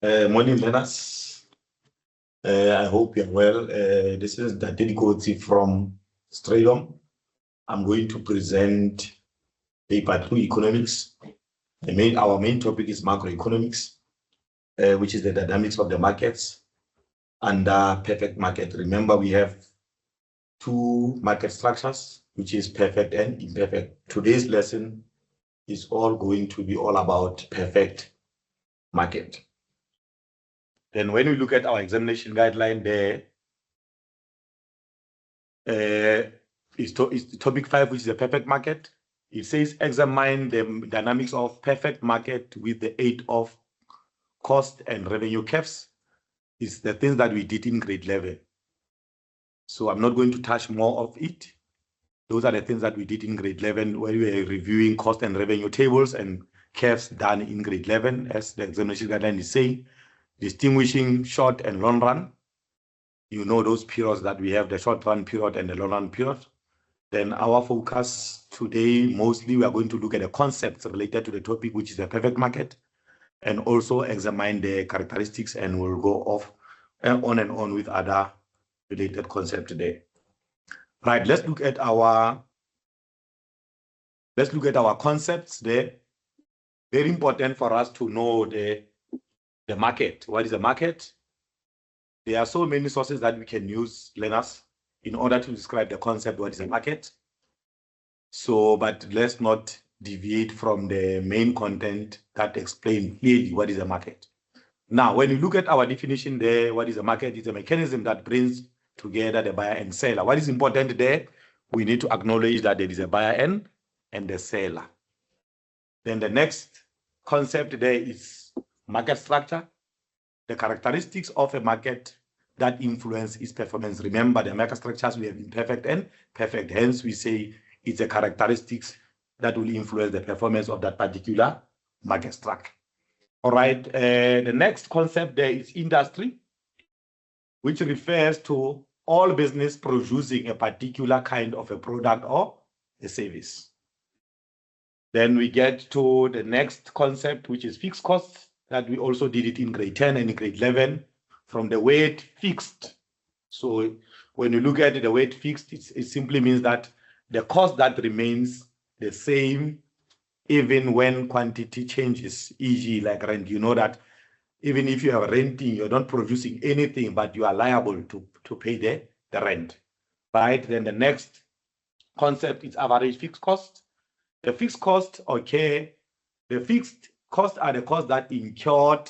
Morning, learners. I hope you're well. This is Dadedi Kotsi from Stradom. I'm going to present paper 2 economics. Our main topic is macroeconomics, which is the dynamics of the markets under perfect market. Remember, we have two market structures, which is perfect and imperfect. Today's lesson is going to be all about perfect market. Then when we look at our examination guideline there, is topic 5, which is a perfect market. It says examine the dynamics of perfect market with the aid of cost and revenue curves. It's the things that we did in grade 11. So I'm not going to touch more of it. Those are the things that we did in grade 11 where we were reviewing cost and revenue tables and curves done in grade 11, as the examination guideline is saying, distinguishing short and long run. You know those periods that we have, the short run period and the long run period. Then our focus today, mostly we are going to look at the concepts related to the topic, which is the perfect market, and also examine the characteristics, and we'll go off and on with other related concepts today. Right, let's look at our concepts there. Very important for us to know the market. What is a market? There are so many sources that we can use, learners, in order to describe the concept, what is a market. So, but let's not deviate from the main content that explains clearly what is a market. Now, when you look at our definition there, what is a market? It's a mechanism that brings together the buyer and seller. What is important there? We need to acknowledge that there is a buyer and the seller. Then the next concept there is market structure. The characteristics of a market that influence its performance. Remember, the market structures we have imperfect and perfect. Hence, we say it's a characteristics that will influence the performance of that particular market structure. All right. The next concept there is industry, which refers to all business producing a particular kind of a product or a service. Then we get to the next concept, which is fixed costs, that we also did it in grade 10 and in grade 11 from the weight fixed. So when you look at the weight fixed, it simply means that the cost that remains the same even when quantity changes, e.g. like rent. You know that even if you are renting, you're not producing anything, but you are liable to pay the rent, right? Then the next concept is average fixed cost. The fixed cost, okay, the fixed costs are the costs that incurred.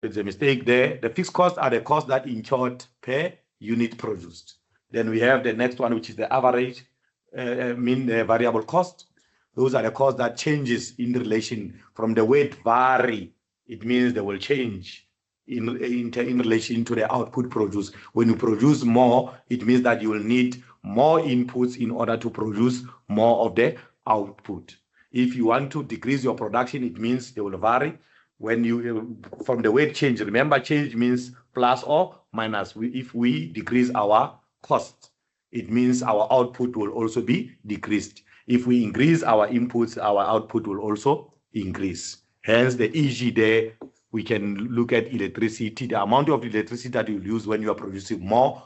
There's a mistake there. The fixed costs are the costs that incurred per unit produced. Then we have the next one, which is the average mean variable cost. Those are the costs that changes in relation from the weight vary. It means they will change in relation to the output produced. When you produce more, it means that you will need more inputs in order to produce more of the output. If you want to decrease your production, it means they will vary. When you, from the weight change, remember change means plus or minus. If we decrease our cost, it means our output will also be decreased. If we increase our inputs, our output will also increase. Hence the EG there, we can look at electricity, the amount of electricity that you use when you are producing more,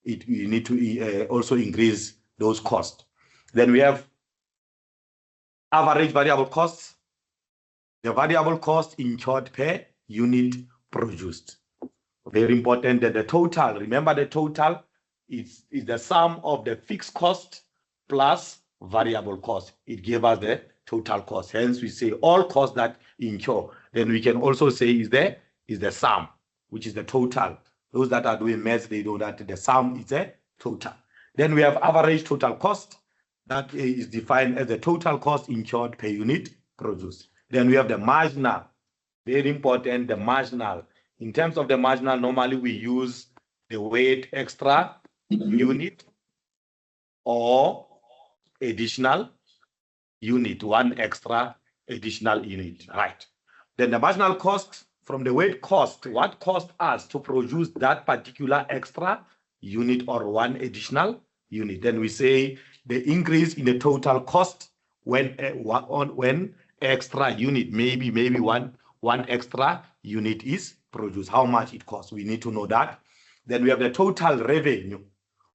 you need to also increase those costs. Then we have average variable costs, the variable cost incurred per unit produced. Very important that the total, remember the total is the sum of the fixed cost plus variable cost. It gave us the total cost. Hence we say all costs that incur. Then we can also say is the sum, which is the total. Those that are doing maths, they know that the sum is the total. Then we have average total cost. That is defined as the total cost incurred per unit produced. Then we have the marginal. Very important, the marginal. In terms of the marginal, normally we use the weight extra unit or additional unit, one extra additional unit, right? Then the marginal cost from the weight cost, what cost us to produce that particular extra unit or one additional unit. Then we say the increase in the total cost when extra unit, maybe one one extra unit is produced, how much it costs. We need to know that. Then we have the total revenue,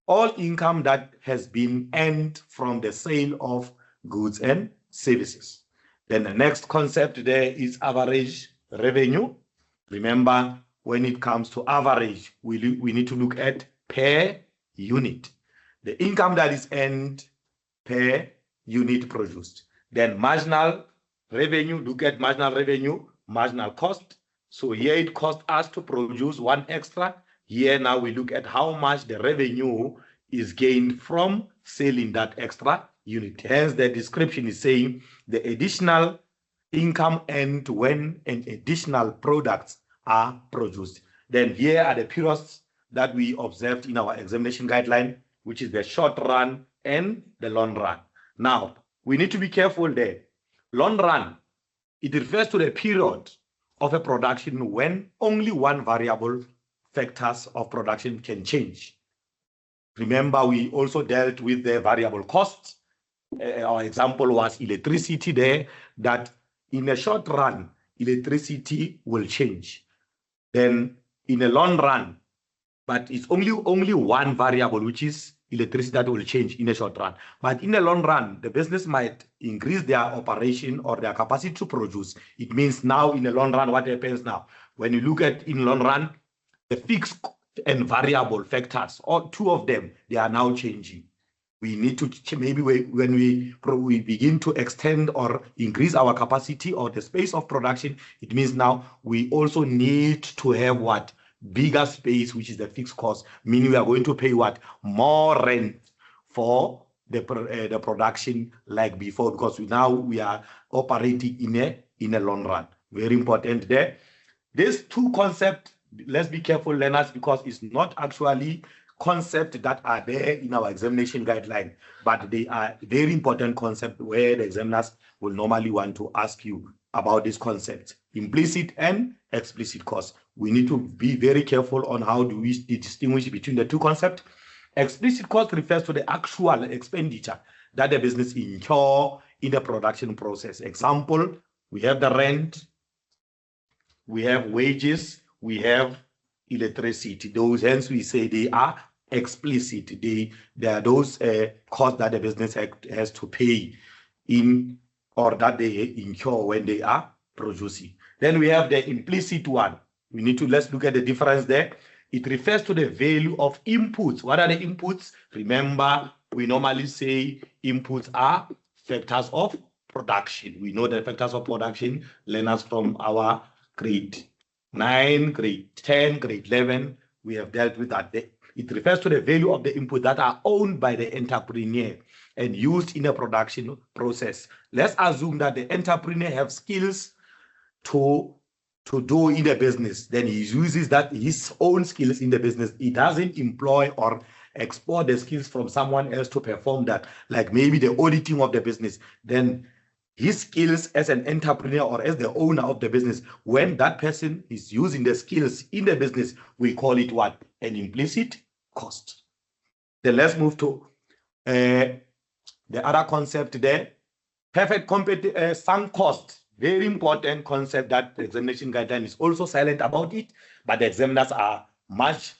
all income that has been earned from the sale of goods and services. Then the next concept there is average revenue. Remember, when it comes to average, we need to look at per unit, the income that is earned per unit produced. Then marginal revenue, look at marginal revenue, marginal cost. So here it costs us to produce one extra. Here now we look at how much the revenue is gained from selling that extra unit. Hence the description is saying the additional income earned when an additional products are produced. Then here are the periods that we observed in our examination guideline, which is the short run and the long run. Now, we need to be careful there. Long run, it refers to the period of a production when only one variable factors of production can change. Remember, we also dealt with the variable costs. Our example was electricity there, that in a short run, electricity will change. Then in a long run, but it's only one variable, which is electricity, that will change in a short run. But in a long run, the business might increase their operation or their capacity to produce. It means now in a long run, what happens now? When you look at in long run, the fixed and variable factors, or two of them, they are now changing. We need to, maybe when we begin to extend or increase our capacity or the space of production, it means now we also need to have what? Bigger space, which is the fixed cost, meaning we are going to pay what? More rent for the production like before, because now we are operating in a long run. Very important there. These two concepts, let's be careful, learners, because it's not actually concepts that are there in our examination guideline, but they are very important concepts where the examiners will normally want to ask you about these concepts, implicit and explicit costs. We need to be very careful on how do we distinguish between the two concepts. Explicit cost refers to the actual expenditure that the business incur in the production process. Example, we have the rent, we have wages, we have electricity. Those, hence we say they are explicit. They are those costs that the business has to pay in, or that they incur when they are producing. Then we have the implicit one. We need to, let's look at the difference there. It refers to the value of inputs. What are the inputs? Remember, we normally say inputs are factors of production. We know the factors of production, learners from our grade 9, grade 10, grade 11, we have dealt with that. It refers to the value of the input that are owned by the entrepreneur and used in a production process. Let's assume that the entrepreneur has skills to do in the business. Then he uses that his own skills in the business. He doesn't employ or export the skills from someone else to perform that, like maybe the auditing of the business. Then his skills as an entrepreneur or as the owner of the business, when that person is using the skills in the business, we call it what? An implicit cost. Then let's move to the other concept there. Perfect sunk cost. Very important concept that the examination guideline is also silent about it, but the examiners are much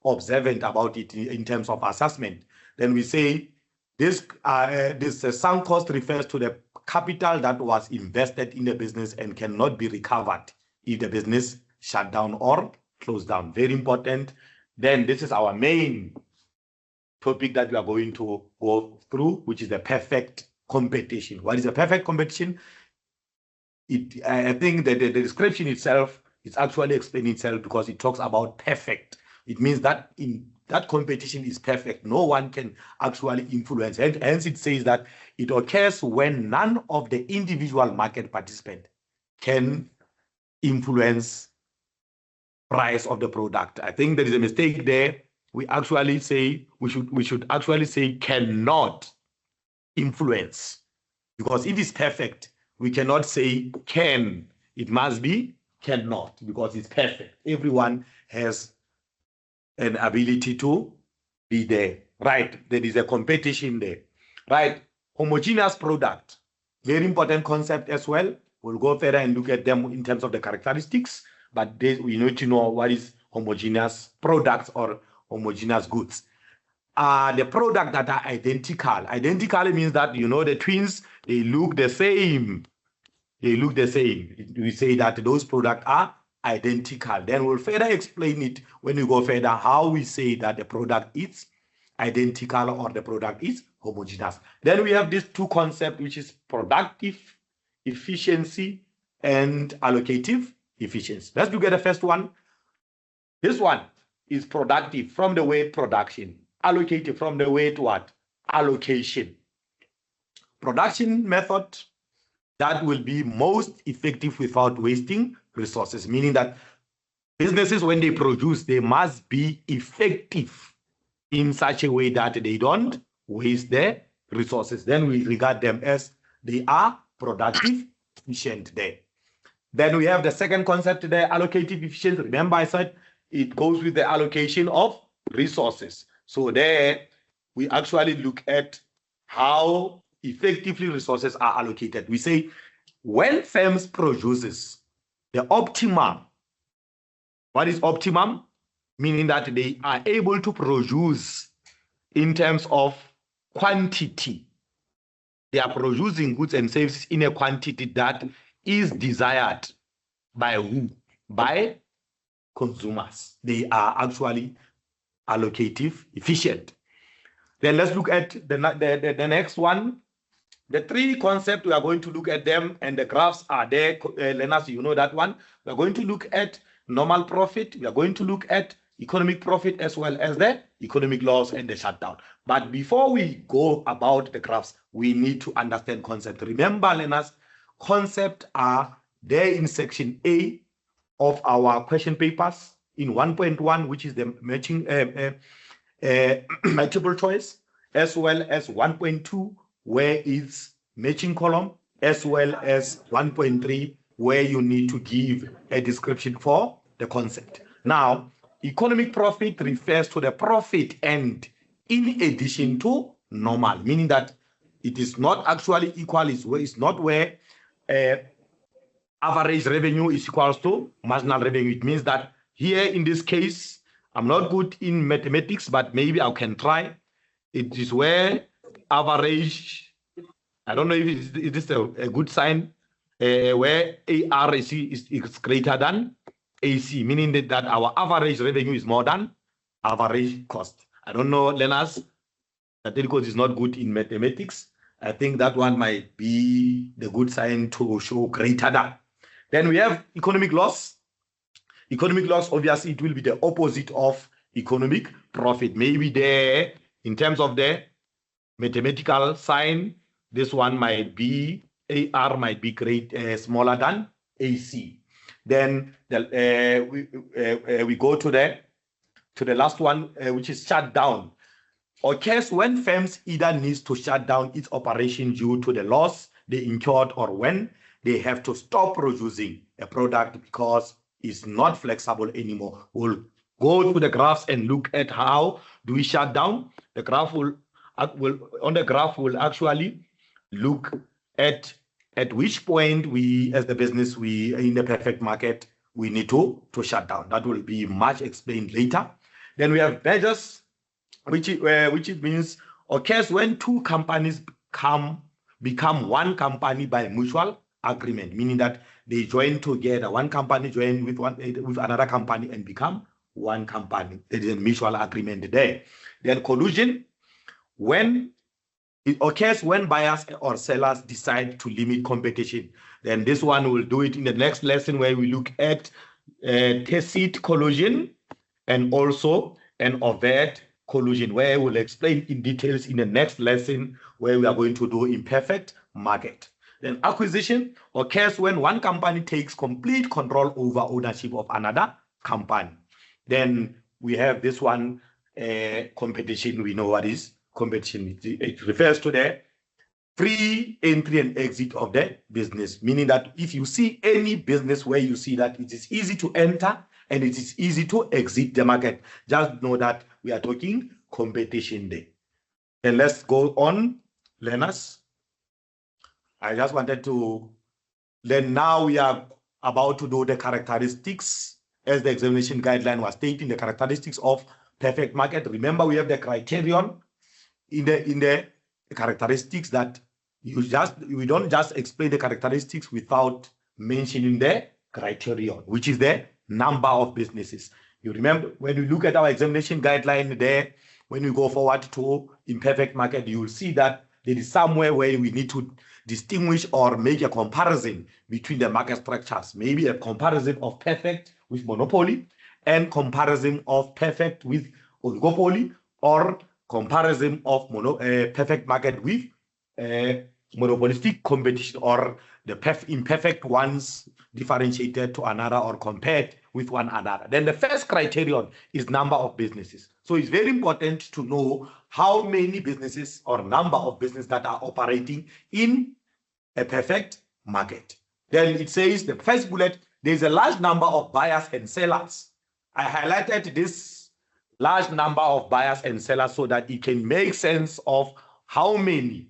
observant about it in terms of assessment. Then we say this sunk cost refers to the capital that was invested in the business and cannot be recovered if the business shut down or closed down. Very important. Then this is our main topic that we are going to go through, which is the perfect competition. What is a perfect competition? I think that the description itself is actually explaining itself, because it talks about perfect. It means that in that competition is perfect. No one can actually influence. Hence, it says that it occurs when none of the individual market participants can influence price of the product. I think there is a mistake there. We actually say we should actually say cannot influence, because it is perfect. We cannot say can. It must be cannot, because it's perfect. Everyone has an ability to be there, right? There is a competition there, right? Homogeneous product, very important concept as well. We'll go further and look at them in terms of the characteristics, but we need to know what is homogeneous products or homogeneous goods. The products that are identical. Identical means that, the twins, they look the same. They look the same. We say that those products are identical. Then we'll further explain it when we go further, how we say that the product is identical or the product is homogeneous. Then we have these two concepts, which is productive efficiency and allocative efficiency. Let's look at the first one. This one is productive from the word production. Allocative from the word what? Allocation. Production method that will be most effective without wasting resources, meaning that businesses, when they produce, they must be effective in such a way that they don't waste their resources. Then we regard them as they are productive, efficient there. Then we have the second concept there, allocative efficiency. Remember I said it goes with the allocation of resources. So there we actually look at how effectively resources are allocated. We say when firms produces the optimum, what is optimum? Meaning that they are able to produce in terms of quantity. They are producing goods and services in a quantity that is desired by who? By consumers. They are actually allocative efficient. Then let's look at the next one. The three concepts, we are going to look at them, and the graphs are there. Learners, you know that one. We are going to look at normal profit. We are going to look at economic profit as well as the economic loss and the shutdown. But before we go about the graphs, we need to understand concept. Remember, learners, concepts are there in section A of our question papers in 1.1, which is the matching multiple choice, as well as 1.2, where is matching column, as well as 1.3, where you need to give a description for the concept. Now, economic profit refers to the profit end in addition to normal, meaning that it is not actually equal. It's not where average revenue is equals to marginal revenue. It means that here in this case, I'm not good in mathematics, but maybe I can try. It is where average, I don't know if it is a good sign, where ARAC is greater than AC, meaning that our average revenue is more than average cost. I don't know, learners, that because is not good in mathematics. I think that one might be the good sign to show greater than. Then we have economic loss. Economic loss, obviously, it will be the opposite of economic profit. Maybe there, in terms of the mathematical sign, this one might be, AR might be smaller than AC. Then we go to the last one, which is shut down. Occurs when firms either needs to shut down its operation due to the loss they incurred, or when they have to stop producing a product because it's not flexible anymore. We'll go to the graphs and look at how do we shut down. The graph will actually look at which point we, as the business, we in the perfect market, we need to shut down. That will be much explained later. Then we have measures, which means occurs when two companies become one company by mutual agreement, meaning that they join together. One company join with another company and become one company. There is a mutual agreement there. Then collusion, when it occurs when buyers or sellers decide to limit competition. Then this one will do it in the next lesson, where we look at tacit collusion and also an overt collusion, where we'll explain in details in the next lesson, where we are going to do imperfect market. Then acquisition occurs when one company takes complete control over ownership of another company. Then we have this one, competition. We know what is competition. It refers to the free entry and exit of the business, meaning that if you see any business where you see that it is easy to enter and it is easy to exit the market, just know that we are talking competition there. And let's go on, learners. I just wanted to Then now we are about to do the characteristics, as the examination guideline was stating, the characteristics of perfect market. Remember, we have the criterion in the characteristics that we don't just explain the characteristics without mentioning the criterion, which is the number of businesses. You remember when you look at our examination guideline there, when we go forward to imperfect market, you will see that there is somewhere where we need to distinguish or make a comparison between the market structures, maybe a comparison of perfect with monopoly and comparison of perfect with oligopoly, or comparison of perfect market with monopolistic competition, or the imperfect ones differentiated to another or compared with one another. Then the first criterion is number of businesses. So it's very important to know how many businesses or number of businesses that are operating in a perfect market. Then it says, the first bullet, there's a large number of buyers and sellers. I highlighted this large number of buyers and sellers so that it can make sense of how many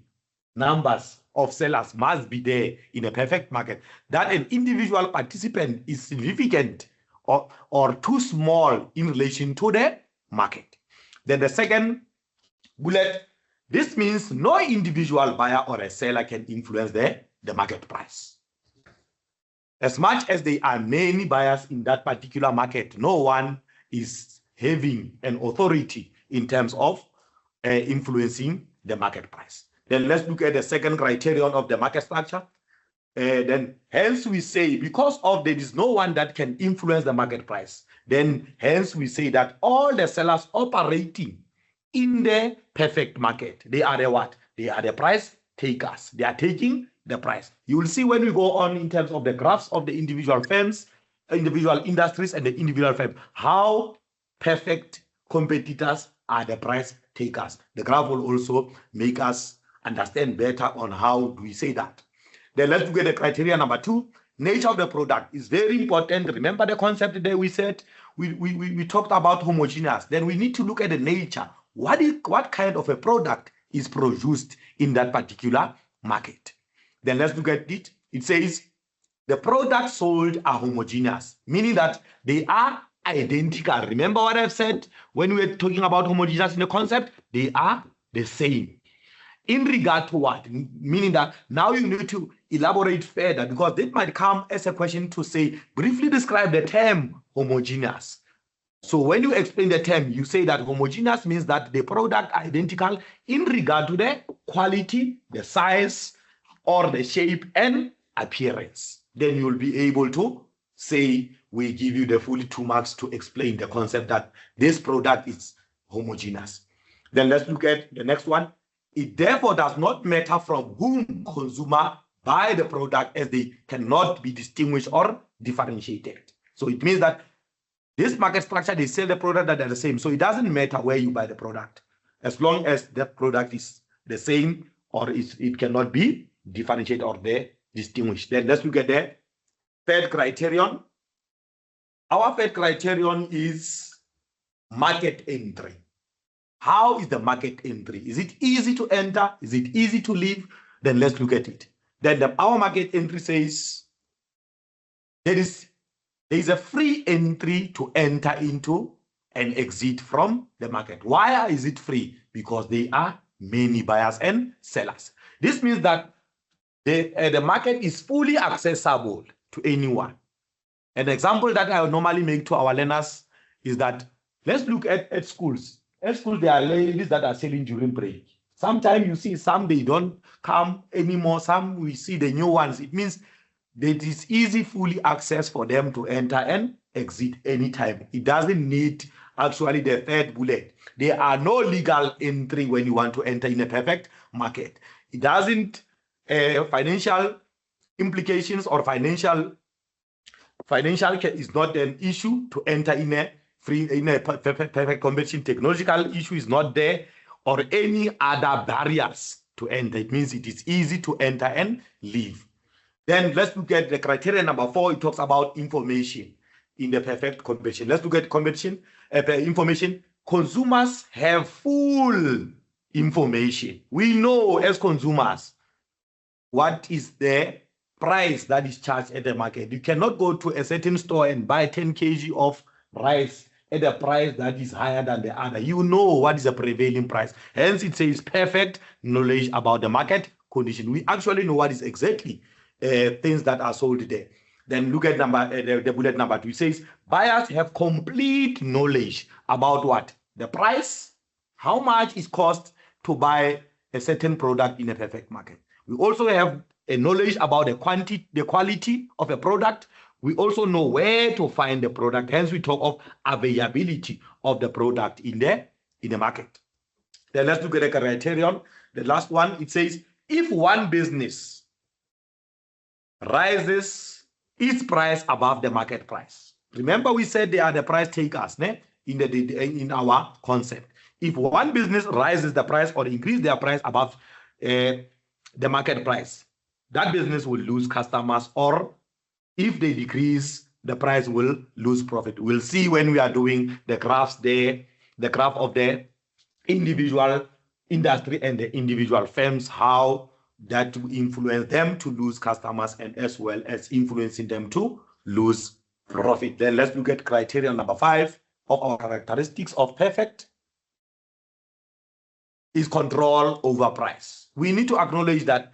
numbers of sellers must be there in a perfect market, that an individual participant is significant or too small in relation to the market. Then the second bullet, this means no individual buyer or a seller can influence the market price. As much as there are many buyers in that particular market, no one is having an authority in terms of influencing the market price. Then let's look at the second criterion of the market structure. Then hence we say, because of there is no one that can influence the market price, then hence we say that all the sellers operating in the perfect market, they are the what? They are the price takers. They are taking the price. You will see when we go on in terms of the graphs of the individual firms, individual industries, and the individual firms, how perfect competitors are the price takers. The graph will also make us understand better on how do we say that. Then let's look at the criteria number 2. Nature of the product is very important. Remember the concept there we said, we talked about homogeneous. Then we need to look at the nature. What kind of a product is produced in that particular market? Then let's look at it. It says the products sold are homogeneous, meaning that they are identical. Remember what I've said when we were talking about homogeneous in the concept? They are the same. In regard to what? Meaning that now you need to elaborate further, because it might come as a question to say, briefly describe the term homogeneous. So when you explain the term, you say that homogeneous means that the product are identical in regard to the quality, the size, or the shape and appearance. Then you'll be able to say, we give you the full 2 marks to explain the concept that this product is homogeneous. Then let's look at the next one. It therefore does not matter from whom consumer buy the product, as they cannot be distinguished or differentiated. So it means that this market structure, they sell the product that are the same. So it doesn't matter where you buy the product, as long as that product is the same or it cannot be differentiated or distinguished. Then let's look at the third criterion. Our third criterion is market entry. How is the market entry? Is it easy to enter? Is it easy to leave? Then let's look at it. Then our market entry says there is a free entry to enter into and exit from the market. Why is it free? Because there are many buyers and sellers. This means that the market is fully accessible to anyone. An example that I normally make to our learners is that let's look at schools. At schools, there are ladies that are selling during break. Sometimes you see some, they don't come anymore. Some we see the new ones. It means that it is easy, fully access for them to enter and exit anytime. It doesn't need actually the third bullet. There are no legal entry when you want to enter in a perfect market. It doesn't financial implications or financial is not an issue to enter in a perfect competition. Technological issue is not there, or any other barriers to enter. It means it is easy to enter and leave. Then let's look at the criteria number 4. It talks about information in the perfect competition. Let's look at competition information. Consumers have full information. We know as consumers what is the price that is charged at the market. You cannot go to a certain store and buy 10 kg of rice at a price that is higher than the other. You know what is the prevailing price. Hence, it says perfect knowledge about the market condition. We actually know what is exactly things that are sold there. Then look at the bullet number 2. It says buyers have complete knowledge about what? The price, how much it costs to buy a certain product in a perfect market. We also have a knowledge about the quality of a product. We also know where to find the product. Hence, we talk of availability of the product in the market. Then let's look at the criterion. The last one, it says, if one business rises its price above the market price. Remember, we said they are the price takers in our concept. If one business rises the price or increase their price above the market price, that business will lose customers, or if they decrease, the price will lose profit. We'll see when we are doing the graphs there, the graph of the individual industry and the individual firms, how that will influence them to lose customers and as well as influencing them to lose profit. Then let's look at criterion number 5 of our characteristics of perfect is control over price. We need to acknowledge that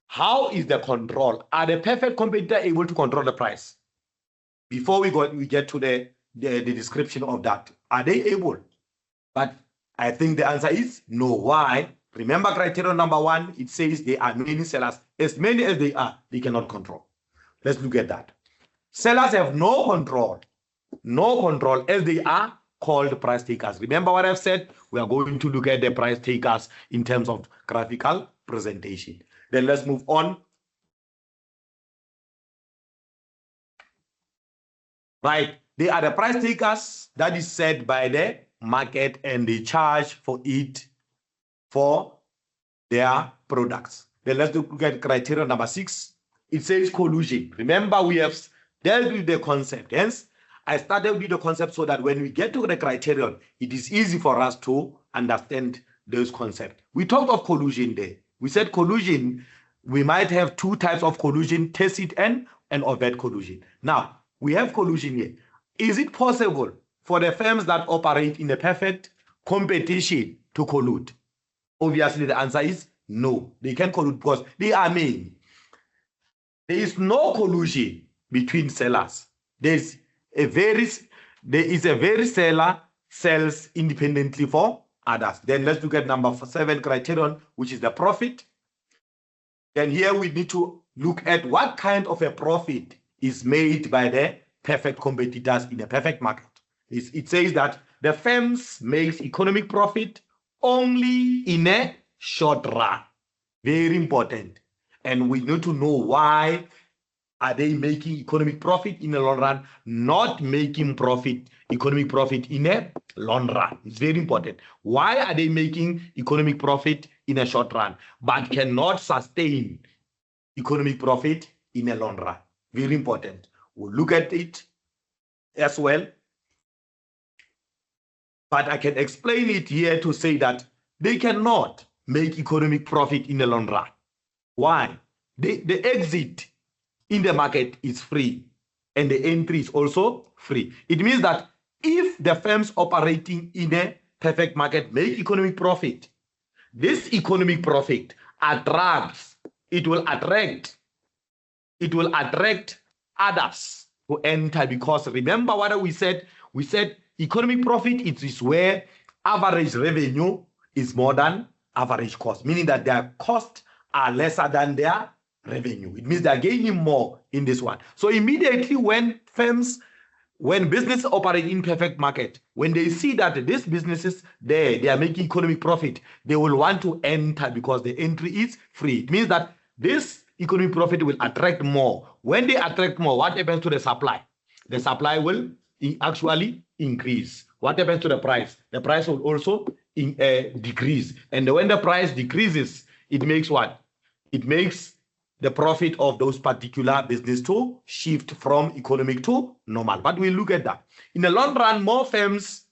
how is the control? Are the perfect competitor able to control the price? Before we get to the description of that, are they able? But I think the answer is no. Why? Remember criterion number 1, it says there are many sellers. As many as they are, they cannot control. Let's look at that. Sellers have no control as they are called price takers. Remember what I've said? We are going to look at the price takers in terms of graphical presentation. Then let's move on. Right, they are the price takers that is set by the market and they charge for it for their products. Then let's look at criteria number 6. It says collusion. Remember, we have dealt with the concept. Hence, I started with the concept so that when we get to the criterion, it is easy for us to understand those concepts. We talked of collusion there. We said collusion, we might have 2 types of collusion, tacit and overt collusion. Now, we have collusion here. Is it possible for the firms that operate in a perfect competition to collude? Obviously, the answer is no. They can't collude because they are many. There is no collusion between sellers. There is a very seller sells independently for others. Then let's look at number 7 criterion, which is the profit. Then here we need to look at what kind of a profit is made by the perfect competitors in a perfect market. It says that the firms make economic profit only in a short run. Very important. And we need to know why are they making economic profit in a long run, not making economic profit in a long run. It's very important. Why are they making economic profit in a short run, but cannot sustain economic profit in a long run? Very important. We'll look at it as well. But I can explain it here to say that they cannot make economic profit in the long run. Why? The exit in the market is free and the entry is also free. It means that if the firms operating in a perfect market make economic profit, this economic profit will attract others to enter, because remember what we said? We said economic profit is where average revenue is more than average cost, meaning that their costs are lesser than their revenue. It means they're gaining more in this one. So immediately when businesses operate in perfect market, when they see that these businesses they are making economic profit, they will want to enter because the entry is free. It means that this economic profit will attract more. When they attract more, what happens to the supply? The supply will actually increase. What happens to the price? The price will also decrease. And when the price decreases, it makes what? It makes the profit of those particular business to shift from economic to normal. But we'll look at that. In the long run, more firms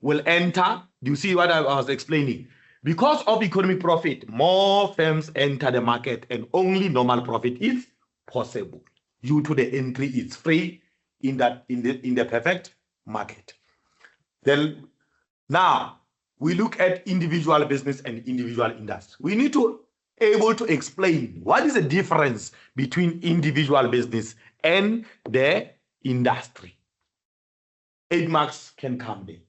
will enter. Do you see what I was explaining? Because of economic profit, more firms enter the market and only normal profit is possible due to the entry is free in the perfect market. Then now we look at individual business and individual industry. We need to able to explain what is the difference between individual business and the industry. 8 marks can come there.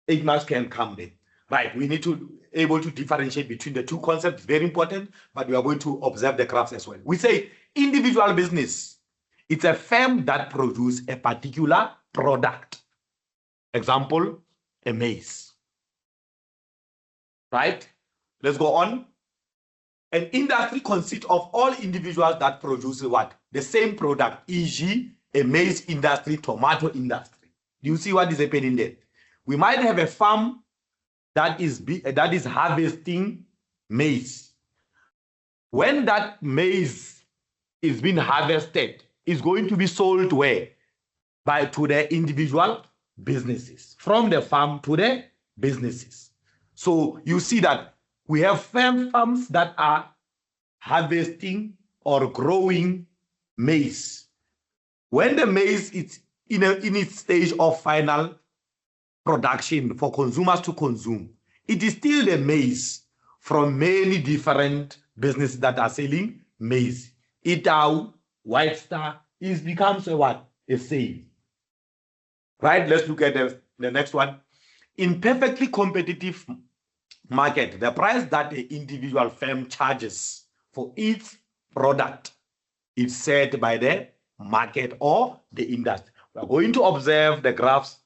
8 marks can come there. Right, we need to able to differentiate between the two concepts, very important, but we are going to observe the graphs as well. We say individual business, it's a firm that produces a particular product. Example, a maize. Right, let's go on. An industry consists of all individuals that produce what? The same product, e.g., a maize industry, tomato industry. Do you see what is happening there? We might have a farm that is harvesting maize. When that maize is being harvested, it's going to be sold where? To the individual businesses, from the farm to the businesses. So you see that we have farms that are harvesting or growing maize. When the maize is in its stage of final production for consumers to consume, it is still the maize from many different businesses that are selling maize. Itau, White Star, it becomes a what? A sale. Right, let's look at the next one. In perfectly competitive market, the price that the individual firm charges for its product is set by the market or the industry. We are going to observe the graphs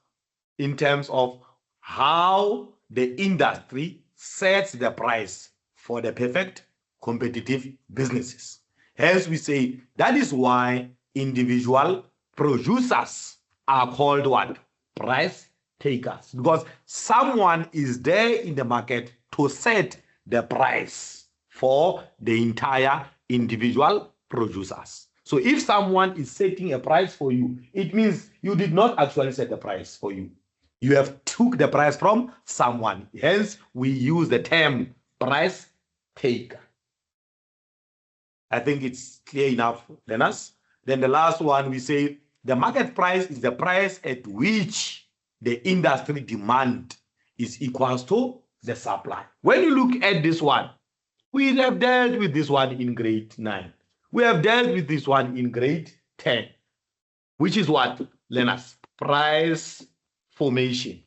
in terms of how the industry sets the price for the perfect competitive businesses. Hence, we say that is why individual producers are called what? Price takers. Because someone is there in the market to set the price for the entire individual producers. So if someone is setting a price for you, it means you did not actually set the price for you. You have took the price from someone. Hence, we use the term price taker. I think it's clear enough, learners. Then the last one, we say the market price is the price at which the industry demand is equals to the supply. When you look at this one, we have dealt with this one in grade 9. We have dealt with this one in grade 10, which is what, learners? Price formation.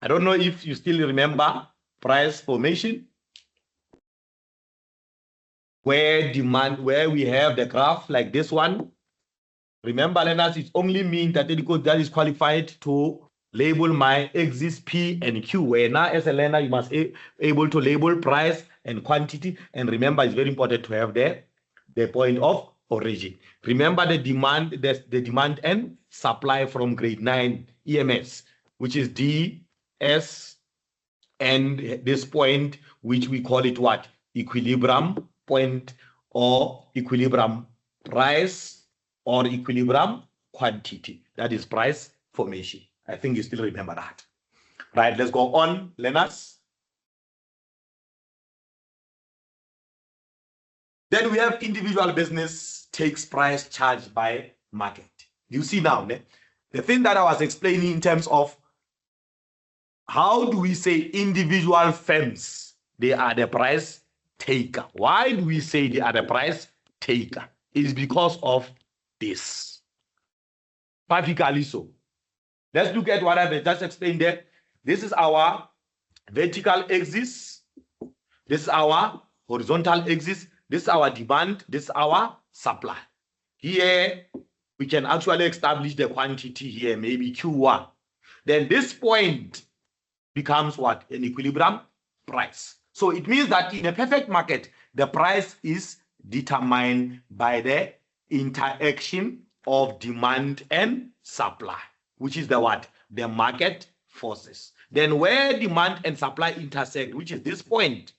I don't know if you still remember price formation, where we have the graph like this one. Remember, learners, it only means that that is qualified to label my axis P and Q, where now as a learner, you must be able to label price and quantity. And remember, it's very important to have the point of origin. Remember the demand and supply from grade 9 EMS, which is D, S, and this point, which we call it what? Equilibrium point or equilibrium price or equilibrium quantity. That is price formation. I think you still remember that. Right, let's go on, learners. Then we have individual business takes price charged by market. You see now, the thing that I was explaining in terms of how do we say individual firms, they are the price taker. Why do we say they are the price taker? It is because of this. Perfectly so. Let's look at what I've just explained there. This is our vertical axis. This is our horizontal axis. This is our demand. This is our supply. Here, we can actually establish the quantity here, maybe Q1. Then this point becomes what? An equilibrium price. So it means that in a perfect market, the price is determined by the interaction of demand and supply, which is the what? The market forces. Then where demand and supply intersect, which is this point,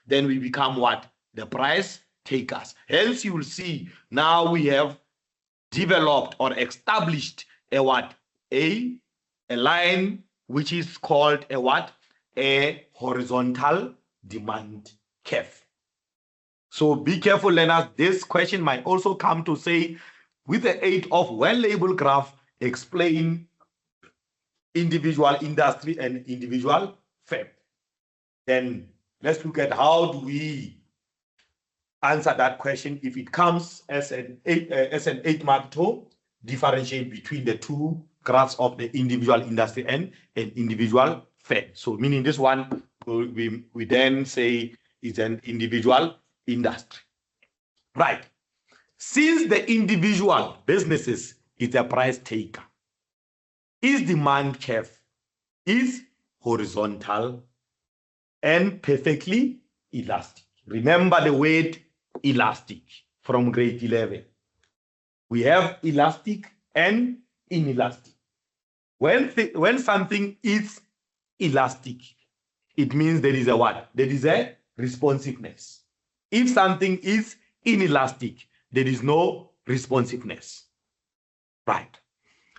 then we become what? The price takers. Hence, you will see now we have developed or established a what? A line which is called a what? A horizontal demand curve. So be careful, learners. This question might also come to say, with the aid of well-labeled graph, explain individual industry and individual firm. Then let's look at how do we answer that question if it comes as an 8-mark to differentiate between the two graphs of the individual industry and an individual firm. So meaning this one, we then say is an individual industry. Right. Since the individual businesses is a price taker, its demand curve is horizontal and perfectly elastic. Remember the word elastic from grade 11. We have elastic and inelastic. When something is elastic, it means there is a what? There is a responsiveness. If something is inelastic, there is no responsiveness. Right.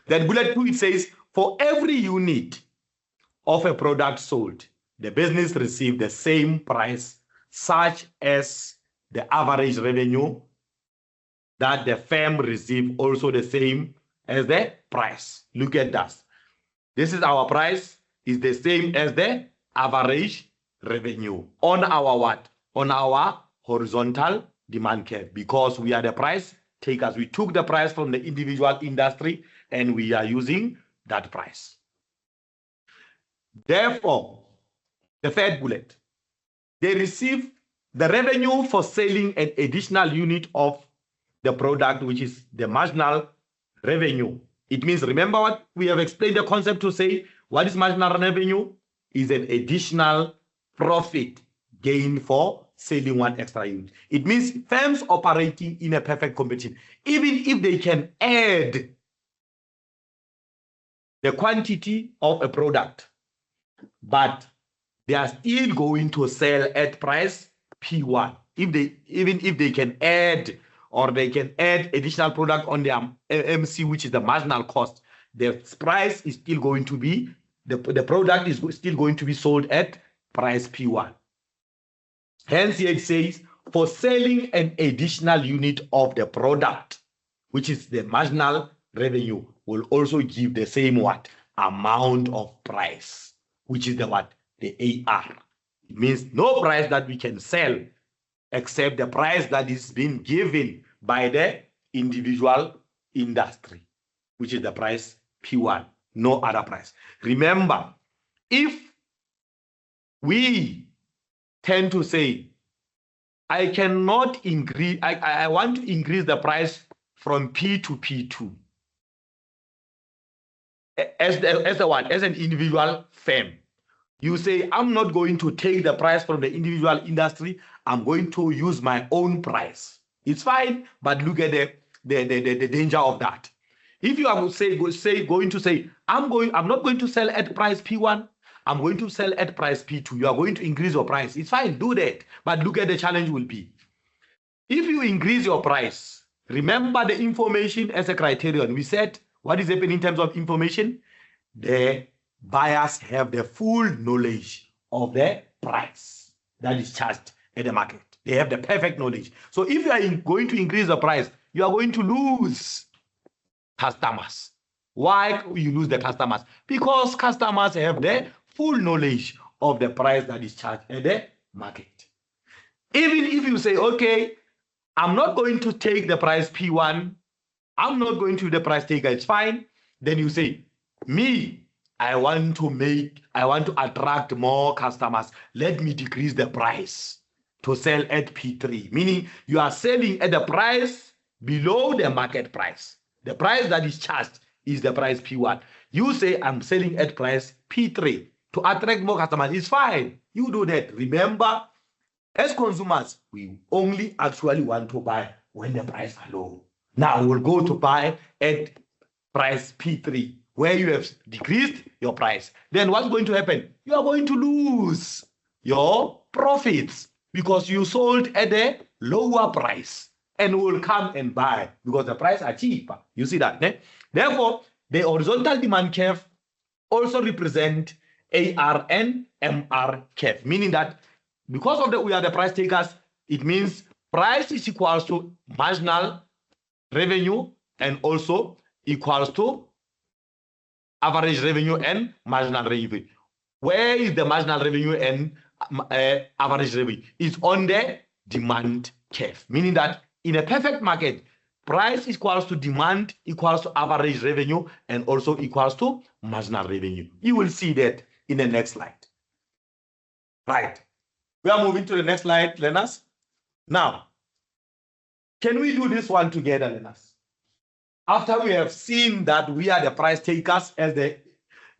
Then bullet 2, it says, for every unit of a product sold, the business received the same price, such as the average revenue that the firm received also the same as the price. Look at that. This is our price, is the same as the average revenue on our what? On our horizontal demand curve, because we are the price takers. We took the price from the individual industry and we are using that price. Therefore, the third bullet, they receive the revenue for selling an additional unit of the product, which is the marginal revenue. It means, remember what we have explained the concept to say, what is marginal revenue? Is an additional profit gain for selling one extra unit. It means firms operating in a perfect competition, even if they can add the quantity of a product, but they are still going to sell at price P1. Even if they can add, or they can add additional product on their MC, which is the marginal cost, the price is still going to be, the product is still going to be sold at price P1. Hence here it says, for selling an additional unit of the product, which is the marginal revenue, will also give the same what? Amount of price, which is the what? The AR. It means no price that we can sell except the price that is being given by the individual industry, which is the price P1, no other price. Remember, if we tend to say, I cannot increase, I want to increase the price from P to P2, as an individual firm, you say, I'm not going to take the price from the individual industry, I'm going to use my own price. It's fine, but look at the danger of that. If you are going to say, I'm not going to sell at price P1, I'm going to sell at price P2, you are going to increase your price. It's fine, do that. But look at the challenge will be. If you increase your price, remember the information as a criterion. We said, what is happening in terms of information? The buyers have the full knowledge of the price that is charged at the market. They have the perfect knowledge. So if you are going to increase the price, you are going to lose customers. Why you lose the customers? Because customers have the full knowledge of the price that is charged at the market. Even if you say, okay, I'm not going to take the price P1, I'm not going to be the price taker, it's fine. Then you say, me, I want to attract more customers. Let me decrease the price to sell at P3. Meaning you are selling at the price below the market price. The price that is charged is the price P1. You say, I'm selling at price P3 to attract more customers. It's fine. You do that. Remember, as consumers, we only actually want to buy when the price are low. Now we'll go to buy at price P3, where you have decreased your price. Then what's going to happen? You are going to lose your profits because you sold at a lower price and will come and buy because the price are cheaper. You see that? Eh? Therefore, the horizontal demand curve also represent AR and MR curve, meaning that because of that we are the price takers, it means price is equals to marginal revenue and also equals to average revenue and marginal revenue. Where is the marginal revenue and average revenue? It's on the demand curve, meaning that in a perfect market, price equals to demand equals to average revenue and also equals to marginal revenue. You will see that in the next slide. Right. We are moving to the next slide, learners. Now, can we do this one together, learners? After we have seen that we are the price takers as the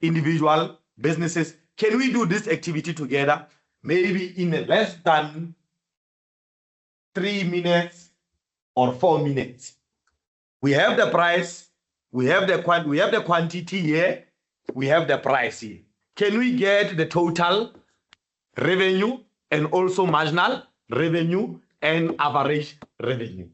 individual businesses, can we do this activity together? Maybe in less than 3 minutes or 4 minutes. We have the price, we have the quantity here, we have the price here. Can we get the total revenue and also marginal revenue and average revenue?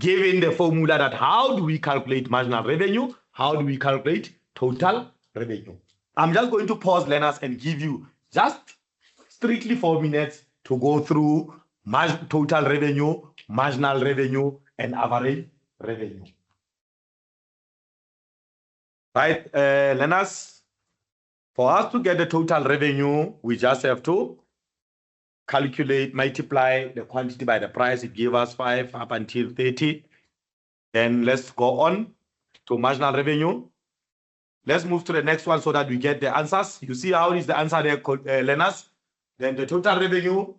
Given the formula that how do we calculate marginal revenue? How do we calculate total revenue? I'm just going to pause, learners, and give you just strictly 4 minutes to go through total revenue, marginal revenue, and average revenue. Right, learners, for us to get the total revenue, we just have to calculate, multiply the quantity by the price. It gave us 5 up until 30. Then let's go on to marginal revenue. Let's move to the next one so that we get the answers. You see how is the answer there, learners? Then the total revenue,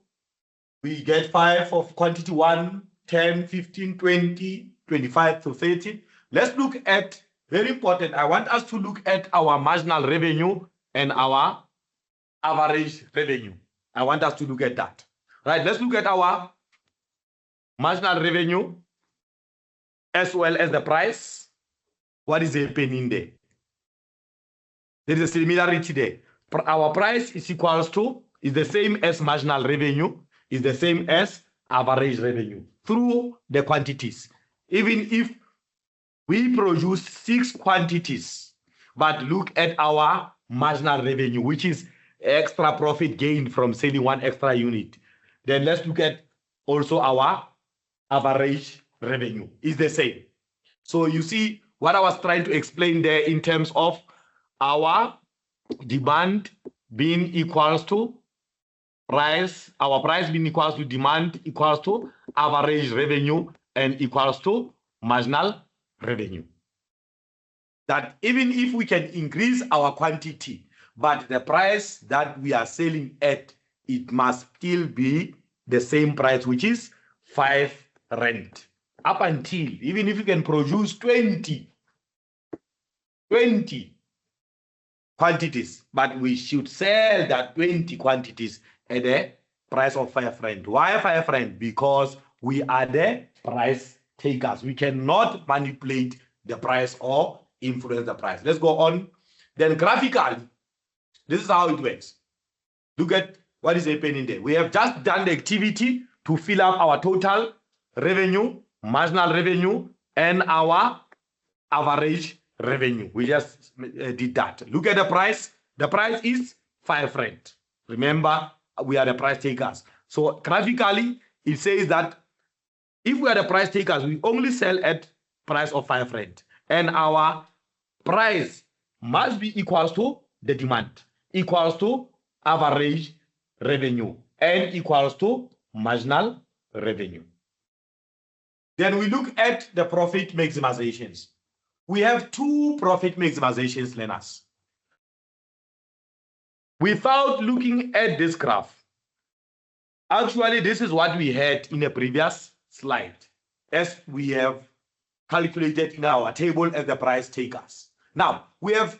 we get 5 of quantity 1, 10, 15, 20, 25 to 30. Let's look at, very important, I want us to look at our marginal revenue and our average revenue. I want us to look at that. Right, let's look at our marginal revenue as well as the price. What is happening there? There is a similarity there. Our price is equals to, is the same as marginal revenue, is the same as average revenue through the quantities. Even if we produce 6 quantities, but look at our marginal revenue, which is extra profit gained from selling 1 extra unit. Then let's look at also our average revenue is the same. So you see what I was trying to explain there in terms of our demand being equals to price, our price being equals to demand equals to average revenue and equals to marginal revenue. That even if we can increase our quantity, but the price that we are selling at, it must still be the same price, which is 5 rand. Up until, even if you can produce 20 quantities, but we should sell that 20 quantities at a price of 5 rand. Why 5 rand? Because we are the price takers. We cannot manipulate the price or influence the price. Let's go on. Then graphically, this is how it works. Look at what is happening there. We have just done the activity to fill up our total revenue, marginal revenue, and our average revenue. We just did that. Look at the price. The price is 5 rand. Remember, we are the price takers. So graphically, it says that if we are the price takers, we only sell at price of 5 rand. And our price must be equals to the demand, equals to average revenue, and equals to marginal revenue. Then we look at the profit maximizations. We have 2 profit maximizations, learners. Without looking at this graph, actually this is what we had in a previous slide, as we have calculated in our table as the price takers. Now, we are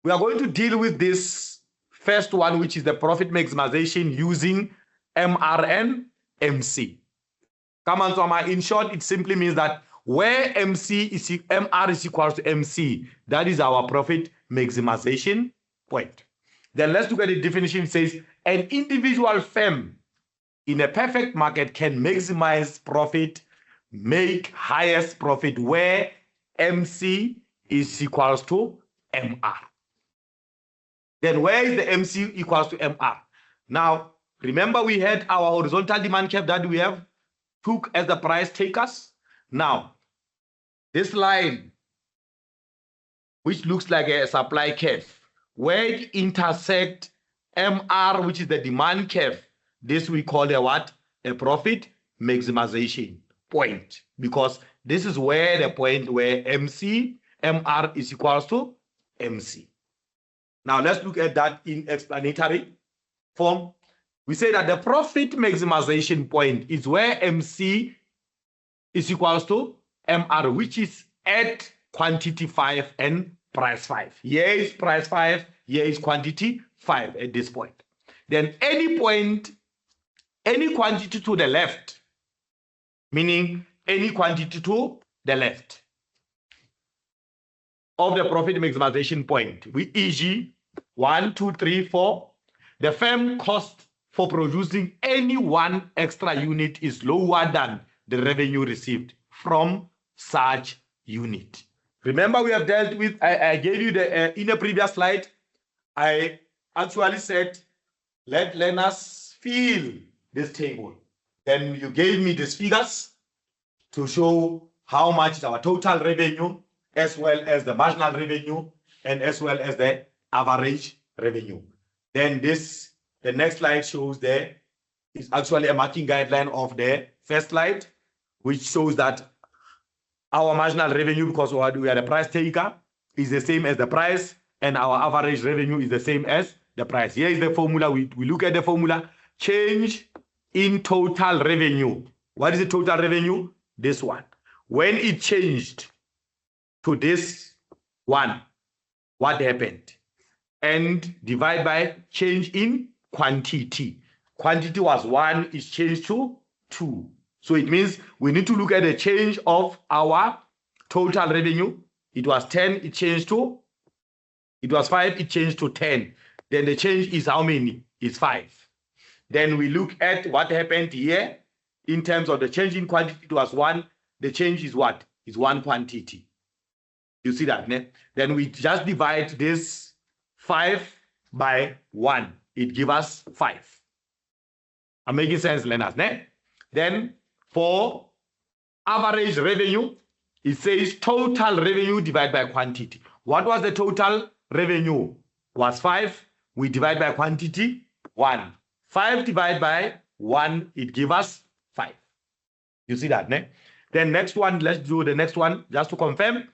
going to deal with this first one, which is the profit maximization using MR and MC. Come on, Soma. In short, it simply means that where MR is equal to MC, that is our profit maximization point. Then let's look at the definition. It says an individual firm in a perfect market can maximize profit, make highest profit where MC is equals to MR. Then where is the MC equals to MR? Now, remember we had our horizontal demand curve that we have took as the price takers. Now, this line, which looks like a supply curve, where it intersects MR, which is the demand curve, this we call a what? A profit maximization point, because this is where the point where MR is equals to MC. Now let's look at that in explanatory form. We say that the profit maximization point is where MC is equals to MR, which is at quantity 5 and price 5. Here is price 5, here is quantity 5 at this point. Then any point, any quantity to the left, meaning any quantity to the left of the profit maximization point, e.g. 1, 2, 3, 4, the firm cost for producing any one extra unit is lower than the revenue received from such unit. Remember, we have dealt with, I gave you the, in a previous slide, I actually said, let learners feel this table. Then you gave me these figures to show how much is our total revenue, as well as the marginal revenue, and as well as the average revenue. Then this, the next slide shows there is actually a marking guideline of the first slide, which shows that our marginal revenue, because we are the price taker, is the same as the price, and our average revenue is the same as the price. Here is the formula. We look at the formula. Change in total revenue. What is the total revenue? This one. When it changed to this one, what happened? And divide by change in quantity. Quantity was 1, is changed to 2. So it means we need to look at the change of our total revenue. It was 10, it changed to, it was 5, it changed to 10. Then the change is how many? It's 5. Then we look at what happened here in terms of the change in quantity. It was 1. The change is what? Is 1 quantity. You see that? Ne? Then we just divide this 5 by 1. It gives us 5. I'm making sense, learners. Ne? Then for average revenue, it says total revenue divided by quantity. What was the total revenue? Was 5. We divide by quantity 1. 5 divided by 1, it gives us 5. You see that? Ne? Then next one, let's do the next one just to confirm.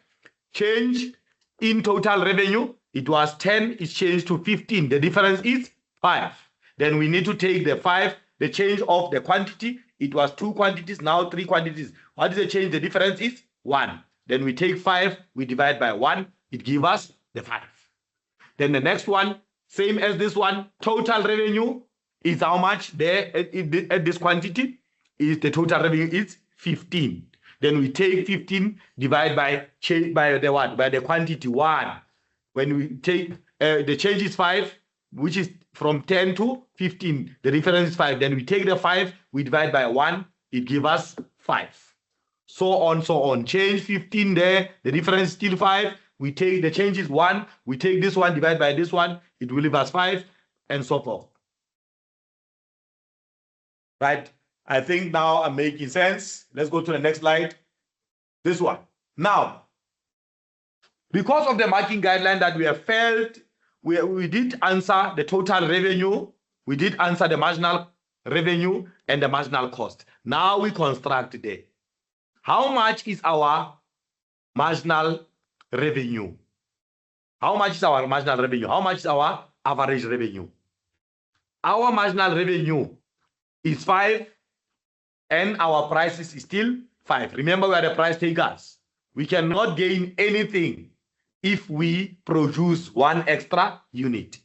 Change in total revenue. It was 10, it's changed to 15. The difference is 5. Then we need to take the 5, the change of the quantity. It was 2 quantities, now 3 quantities. What is the change? The difference is 1. Then we take 5, we divide by 1, it gives us the 5. Then the next one, same as this one, total revenue is how much there at this quantity? Is the total revenue is 15. Then we take 15, divide by the what? By the quantity 1. When we take the change is 5, which is from 10 to 15. The difference is 5. Then we take the 5, we divide by 1, it gives us 5. So on, so on. Change 15 there, the difference is still 5. We take the change is 1, we take this one, divide by this one, it will leave us 5, and so forth. Right? I think now I'm making sense. Let's go to the next slide. This one. Now, because of the marking guideline that we have felt, we did answer the total revenue, we did answer the marginal revenue and the marginal cost. Now we construct there. How much is our marginal revenue? How much is our marginal revenue? How much is our average revenue? Our marginal revenue is 5 and our price is still 5. Remember, we are the price takers. We cannot gain anything if we produce 1 extra unit.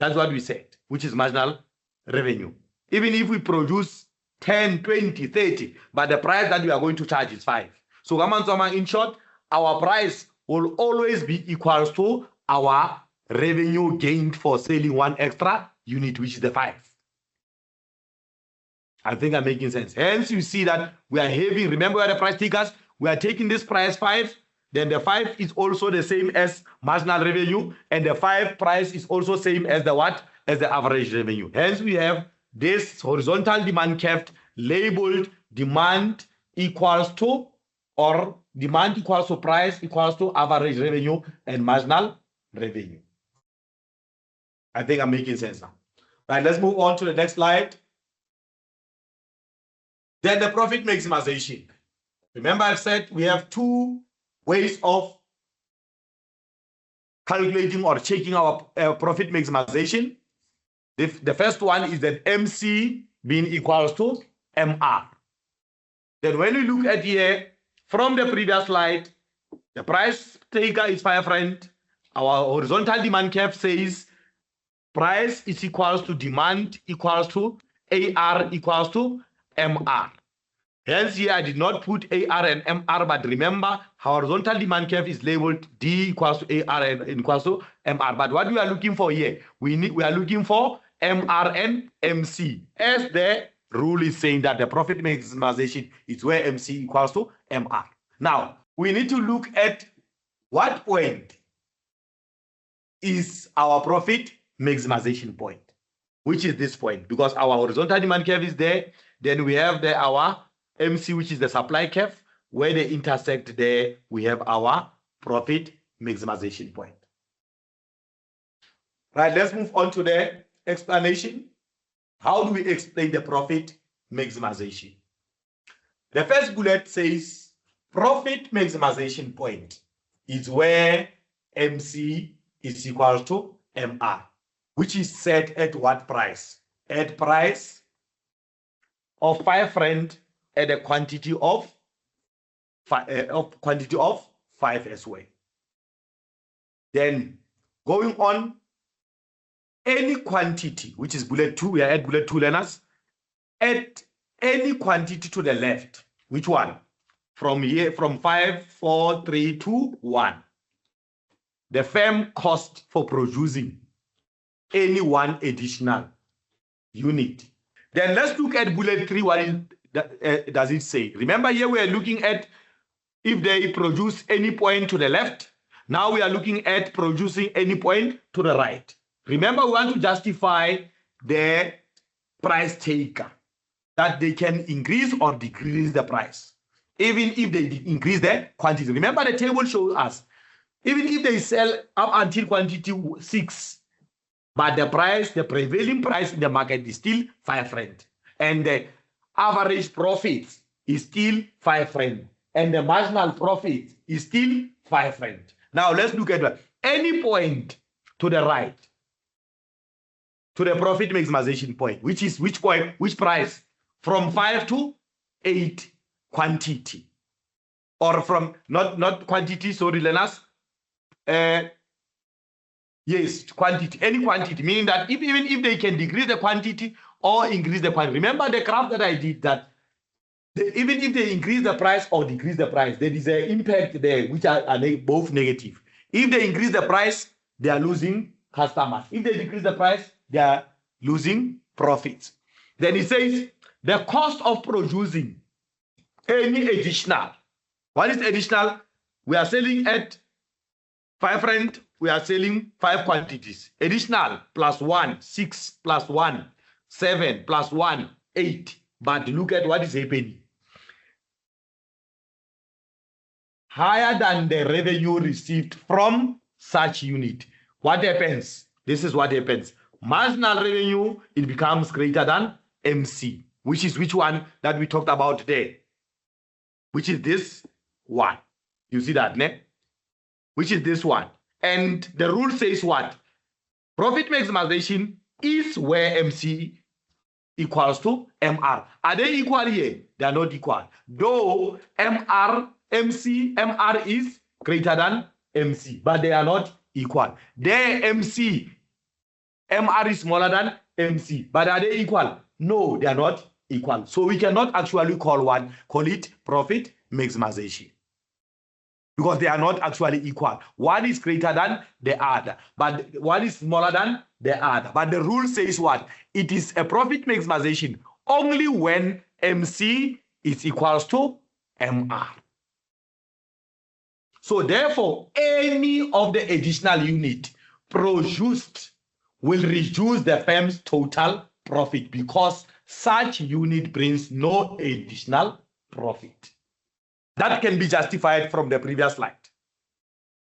That's what we said, which is marginal revenue. Even if we produce 10, 20, 30, but the price that we are going to charge is 5. So in short, our price will always be equal to our revenue gained for selling 1 extra unit, which is the 5. I think I'm making sense. Hence, you see that we are having, remember, we are the price takers. We are taking this price 5. Then the 5 is also the same as marginal revenue. And the 5 price is also same as the what? As the average revenue. Hence, we have this horizontal demand curve labeled demand equals to, or demand equals to price equals to average revenue and marginal revenue. I think I'm making sense now. Right, let's move on to the next slide. Then the profit maximization. Remember, I've said we have two ways of calculating or checking our profit maximization. The first one is that MC being equals to MR. Then when we look at here, from the previous slide, the price taker is 5 rand. Our horizontal demand curve says price is equals to demand equals to AR equals to MR. Hence here I did not put AR and MR, but remember our horizontal demand curve is labeled D equals to AR and equals to MR. But what we are looking for here, we are looking for MR and MC, as the rule is saying that the profit maximization is where MC equals to MR. Now we need to look at what point is our profit maximization point, which is this point, because our horizontal demand curve is there. Then we have our MC, which is the supply curve. Where they intersect there, we have our profit maximization point. Right, let's move on to the explanation. How do we explain the profit maximization? The first bullet says profit maximization point is where MC is equal to MR, which is set at what price? At price of 5 rand at a quantity of 5 as well. Then going on, any quantity, which is bullet 2, we are at bullet 2 learners, at any quantity to the left. Which one? From here, from 5, 4, 3, 2, 1. The firm cost for producing any one additional unit. Then let's look at bullet 3. What does it say? Remember here we are looking at if they produce any point to the left. Now we are looking at producing any point to the right. Remember, we want to justify the price taker, that they can increase or decrease the price, even if they increase the quantity. Remember, the table shows us, even if they sell up until quantity 6, but the price, the prevailing price in the market is still 5 rand. And the average profit is still 5 rand. And the marginal profit is still 5 rand. Now let's look at any point to the right, to the profit maximization point, which is which point, which price? From 5 to 8 quantity. Or from, not quantity, sorry, learners. Yes, quantity, any quantity, meaning that even if they can decrease the quantity or increase the quantity. Remember the graph that I did, that even if they increase the price or decrease the price, there is an impact there, which are both negative. If they increase the price, they are losing customers. If they decrease the price, they are losing profits. Then it says the cost of producing any additional. What is additional? We are selling at 5 rand, we are selling 5 quantities. Additional plus 1, 6 plus 1, 7 plus 1, 8. But look at what is happening. Higher than the revenue received from such unit. What happens? This is what happens. Marginal revenue, it becomes greater than MC, which is which one that we talked about today? Which is this one. You see that, ne? Which is this one. And the rule says what? Profit maximization is where MC equals to MR. Are they equal here? They are not equal. Though MR is greater than MC, but they are not equal. Their MR is smaller than MC, but are they equal? No, they are not equal. So we cannot actually call it profit maximization, because they are not actually equal. One is greater than the other, but one is smaller than the other. But the rule says what? It is a profit maximization only when MC is equals to MR. So therefore, any of the additional unit produced will reduce the firm's total profit, because such unit brings no additional profit. That can be justified from the previous slide.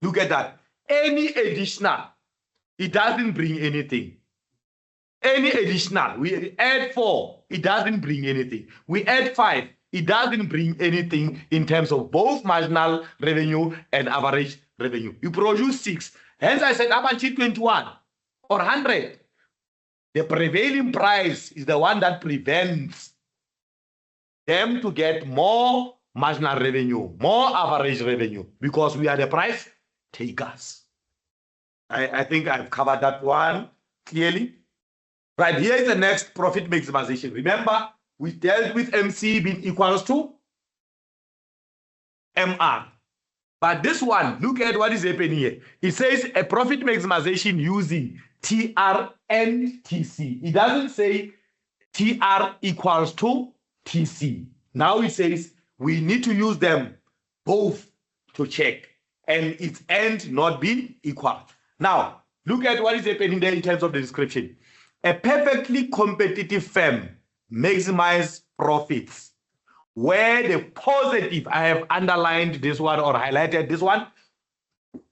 Look at that. Any additional, it doesn't bring anything. Any additional, we add 4, it doesn't bring anything. We add 5, it doesn't bring anything in terms of both marginal revenue and average revenue. You produce 6. Hence, I said up until 21 or 100. The prevailing price is the one that prevents them to get more marginal revenue, more average revenue, because we are the price takers. I think I've covered that one clearly. Right, here is the next profit maximization. Remember, we dealt with MC being equals to MR. But this one, look at what is happening here. It says a profit maximization using TR and TC. It doesn't say TR equals to TC. Now it says we need to use them both to check, and its end not being equal. Now, look at what is happening there in terms of the description. A perfectly competitive firm maximizes profits where the positive, I have underlined this one or highlighted this one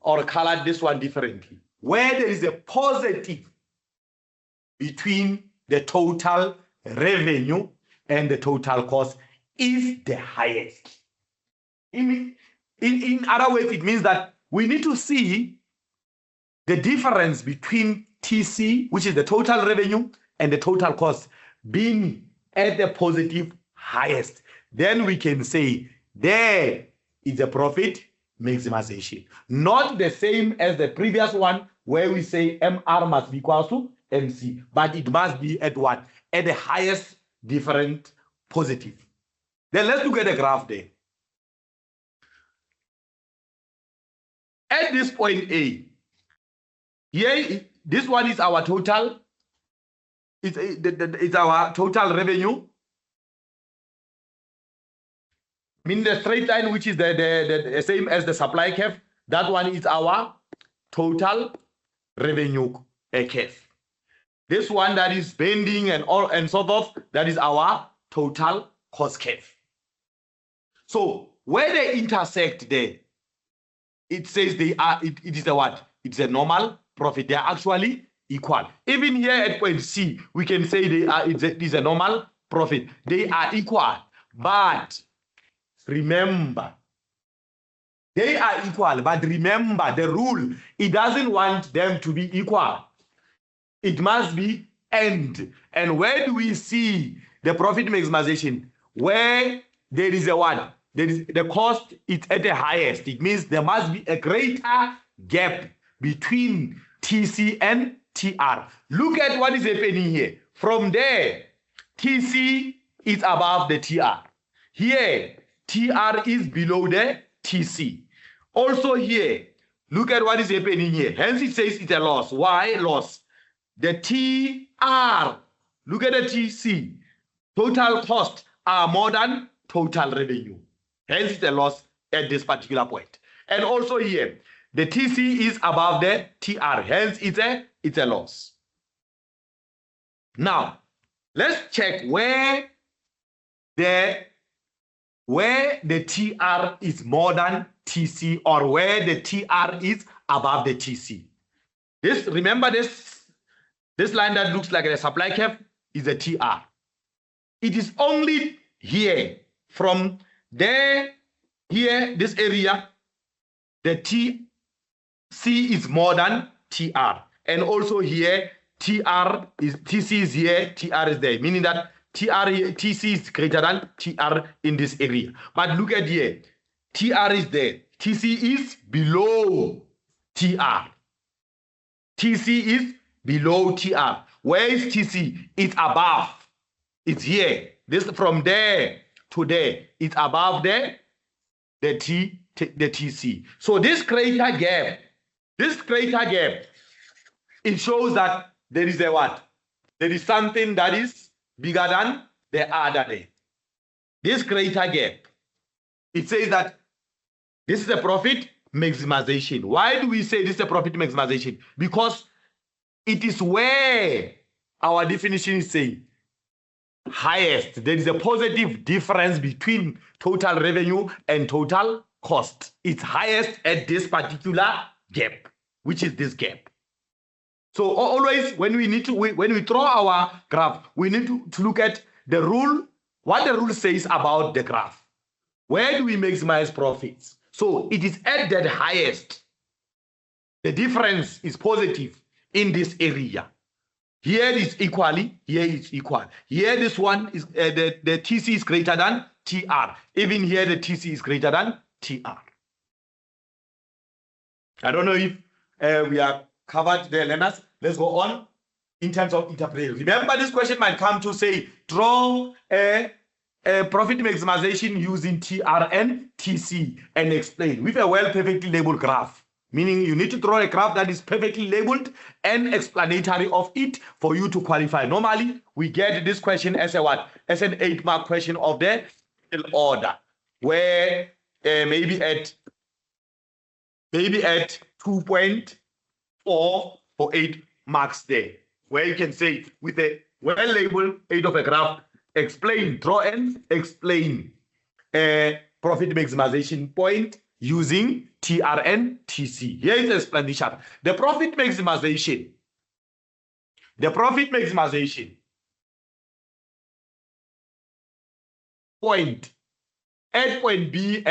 or colored this one differently, where there is a positive between the total revenue and the total cost is the highest. In other words, it means that we need to see the difference between TC, which is the total revenue, and the total cost being at the positive highest. Then we can say there is a profit maximization. Not the same as the previous one where we say MR must be equal to MC, but it must be at what? At the highest different positive. Then let's look at the graph there. At this point A, here, this one is our total. It's our total revenue. I mean the straight line, which is the same as the supply curve. That one is our total revenue curve. This one that is bending and so forth, that is our total cost curve. So where they intersect there, it says they are. It is a what? It's a normal profit. They are actually equal. Even here at point C, we can say they are. It is a normal profit. They are equal. But remember, they are equal. But remember the rule. It doesn't want them to be equal. It must be end. And where do we see the profit maximization? Where there is a what? There is the cost is at the highest. It means there must be a greater gap between TC and TR. Look at what is happening here. From there, TC is above the TR. Here, TR is below the TC. Also here, look at what is happening here. Hence it says it's a loss. Why loss? The TR, look at the TC. Total cost are more than total revenue. Hence it's a loss at this particular point. And also here, the TC is above the TR. Hence it's a loss. Now, let's check where the TR is more than TC or where the TR is above the TC. Remember this line that looks like a supply curve is a TR. It is only here from there, here, this area, the TC is more than TR. And also here, TC is here, TR is there, meaning that TC is greater than TR in this area. But look at here, TR is there, TC is below TR. TC is below TR. Where is TC? It's above. It's here. This from there to there. It's above the TC. So this greater gap, it shows that there is a what? There is something that is bigger than the other there. This greater gap, it says that this is a profit maximization. Why do we say this is a profit maximization? Because it is where our definition is saying highest. There is a positive difference between total revenue and total cost. It's highest at this particular gap, which is this gap. So always when we draw our graph, we need to look at the rule, what the rule says about the graph. Where do we maximize profits? So it is at that highest. The difference is positive in this area. Here is equally, here is equal. Here this one is, the TC is greater than TR. Even here the TC is greater than TR. I don't know if we are covered there, learners. Let's go on in terms of interpretation. Remember, this question might come to say, draw a profit maximization using TR and TC and explain with a perfectly labeled graph. Meaning you need to draw a graph that is perfectly labeled and explanatory of it for you to qualify. Normally, we get this question as a what? As an 8-mark question of the order, where maybe at 2.4 for 8 marks there, where you can say with a well-labeled 8 of a graph, explain, draw and explain a profit maximization point using TR and TC. Here is the explanation. The profit maximization point at point B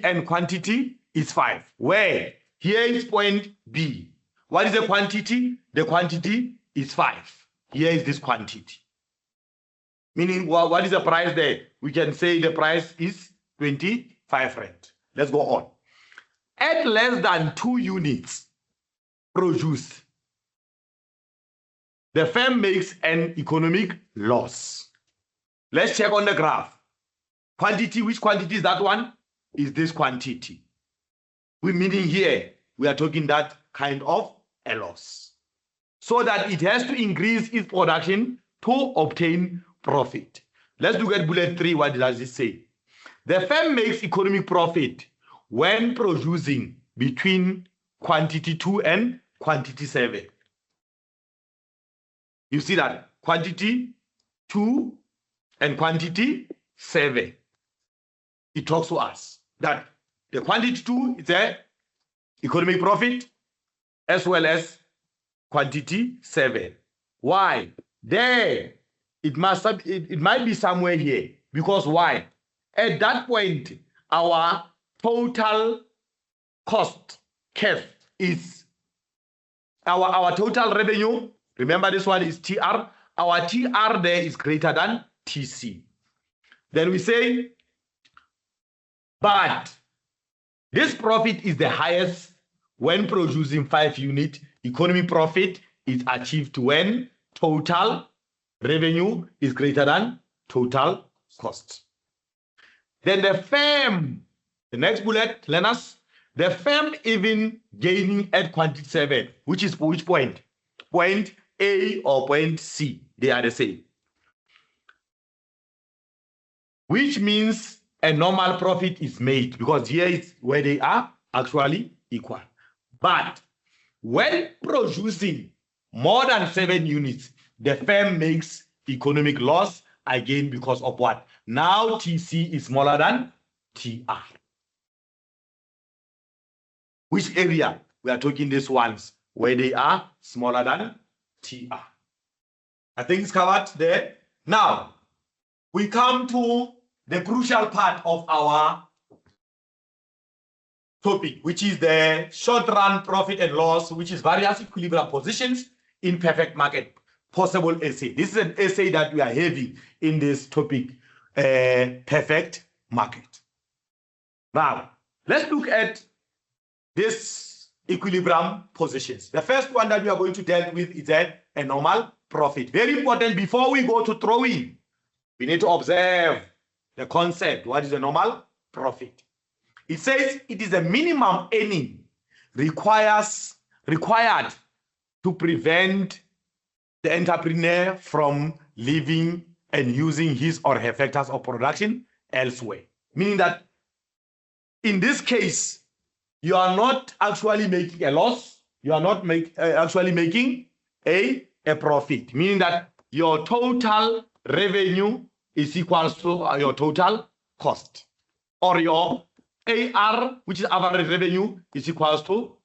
and quantity is 5. Where here is point B. What is the quantity? The quantity is 5. Here is this quantity. Meaning, what is the price there? We can say the price is 25 rand. Let's go on. At less than 2 units produced, the firm makes an economic loss. Let's check on the graph. Quantity, which quantity is that one? Is this quantity. Meaning here, we are talking that kind of a loss. So that it has to increase its production to obtain profit. Let's look at bullet 3. What does it say? The firm makes economic profit when producing between quantity 2 and quantity 7. You see that? Quantity 2 and quantity 7. It talks to us that the quantity 2 is the economic profit as well as quantity 7. Why? There, it might be somewhere here. Because why? At that point, our total cost curve is our total revenue. Remember, this one is TR. Our TR there is greater than TC. Then we say, but this profit is the highest when producing 5 units. Economic profit is achieved when total revenue is greater than total cost. Then the firm, the next bullet, learners, the firm even gaining at quantity 7, which is which point? Point A or point C, they are the same. Which means a normal profit is made because here is where they are actually equal. But when producing more than 7 units, the firm makes economic loss again because of what? Now TC is smaller than TR. Which area? We are talking these ones where they are smaller than TR. I think it's covered there. Now, we come to the crucial part of our topic, which is the short-run profit and loss, which is various equilibrium positions in perfect market. Possible essay. This is an essay that we are having in this topic, perfect market. Now, let's look at this equilibrium positions. The first one that we are going to deal with is a normal profit. Very important, before we go to throwing, we need to observe the concept. What is a normal profit? It says it is a minimum earning required to prevent the entrepreneur from living and using his or her factors of production elsewhere. Meaning that in this case, you are not actually making a loss. You are not actually making a profit. Meaning that your total revenue is equals to your total cost. Or your AR, which is average revenue, is equals to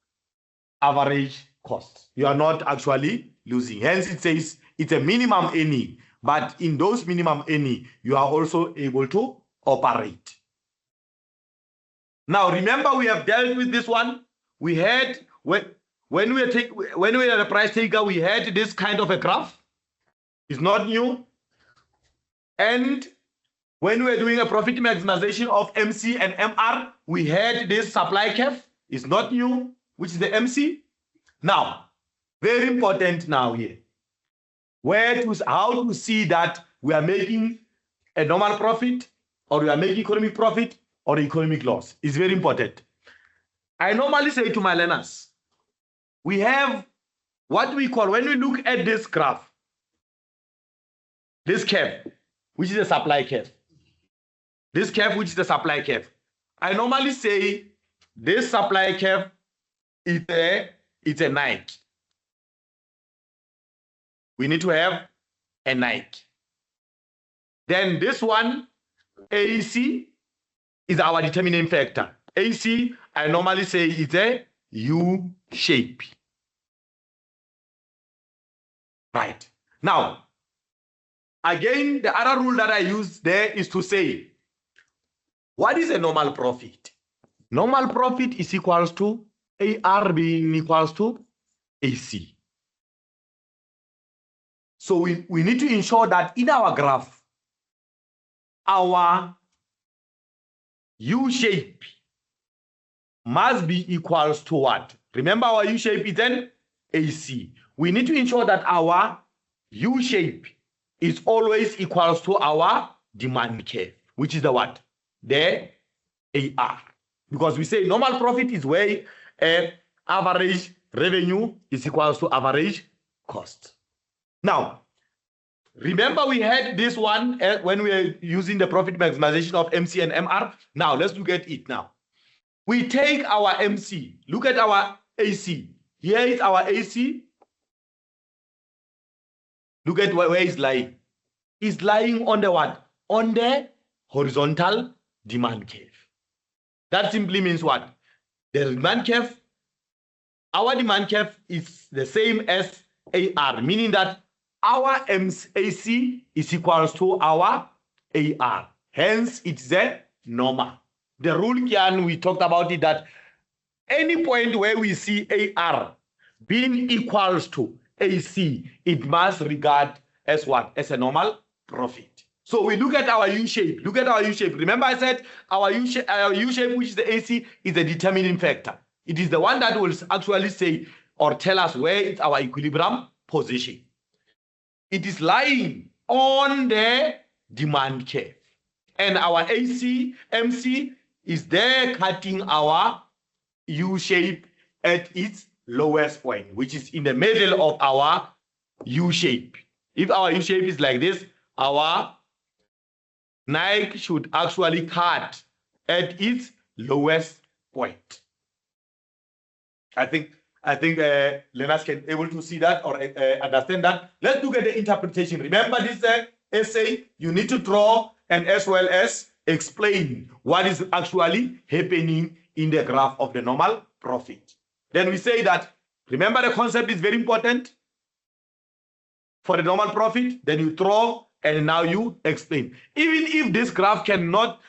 average cost. You are not actually losing. Hence, it says it's a minimum earning. But in those minimum earning, you are also able to operate. Now, remember, we have dealt with this one. We had, when we had a price taker, we had this kind of a graph. It's not new. And when we were doing a profit maximization of MC and MR, we had this supply curve. It's not new, which is the MC. Now, very important now here. How to see that we are making a normal profit, or we are making economic profit, or economic loss. It's very important. I normally say to my learners, we have what we call, when we look at this graph, this curve, which is a supply curve. This curve, which is the supply curve. I normally say this supply curve is it's a Nike. We need to have a Nike. Then this one, AC, is our determining factor. AC, I normally say it's a U shape. Right. Now, again, the other rule that I use there is to say, what is a normal profit? Normal profit is equals to AR being equals to AC. So we need to ensure that in our graph, our U shape must be equals to what? Remember, our U shape is an AC. We need to ensure that our U shape is always equals to our demand curve, which is the what? The AR. Because we say normal profit is where average revenue is equals to average cost. Now, remember we had this one when we were using the profit maximization of MC and MR. Now, let's look at it now. We take our MC, look at our AC. Here is our AC. Look at where it's lying. It's lying on the what? On the horizontal demand curve. That simply means what? The demand curve, our demand curve is the same as AR, meaning that our AC is equals to our AR. Hence, it's the normal. The rule can, we talked about it, that any point where we see AR being equals to AC, it must regard as what? As a normal profit. So we look at our U shape. Look at our U shape. Remember I said our U shape, which is the AC, is the determining factor. It is the one that will actually say or tell us where it's our equilibrium position. It is lying on the demand curve. And our MC is there cutting our U shape at its lowest point, which is in the middle of our U shape. If our U shape is like this, our Nike should actually cut at its lowest point. I think learners can able to see that or understand that. Let's look at the interpretation. Remember this essay, you need to draw and as well as explain what is actually happening in the graph of the normal profit. Then we say that, remember the concept is very important for the normal profit. Then you draw and now you explain. Even if this graph cannot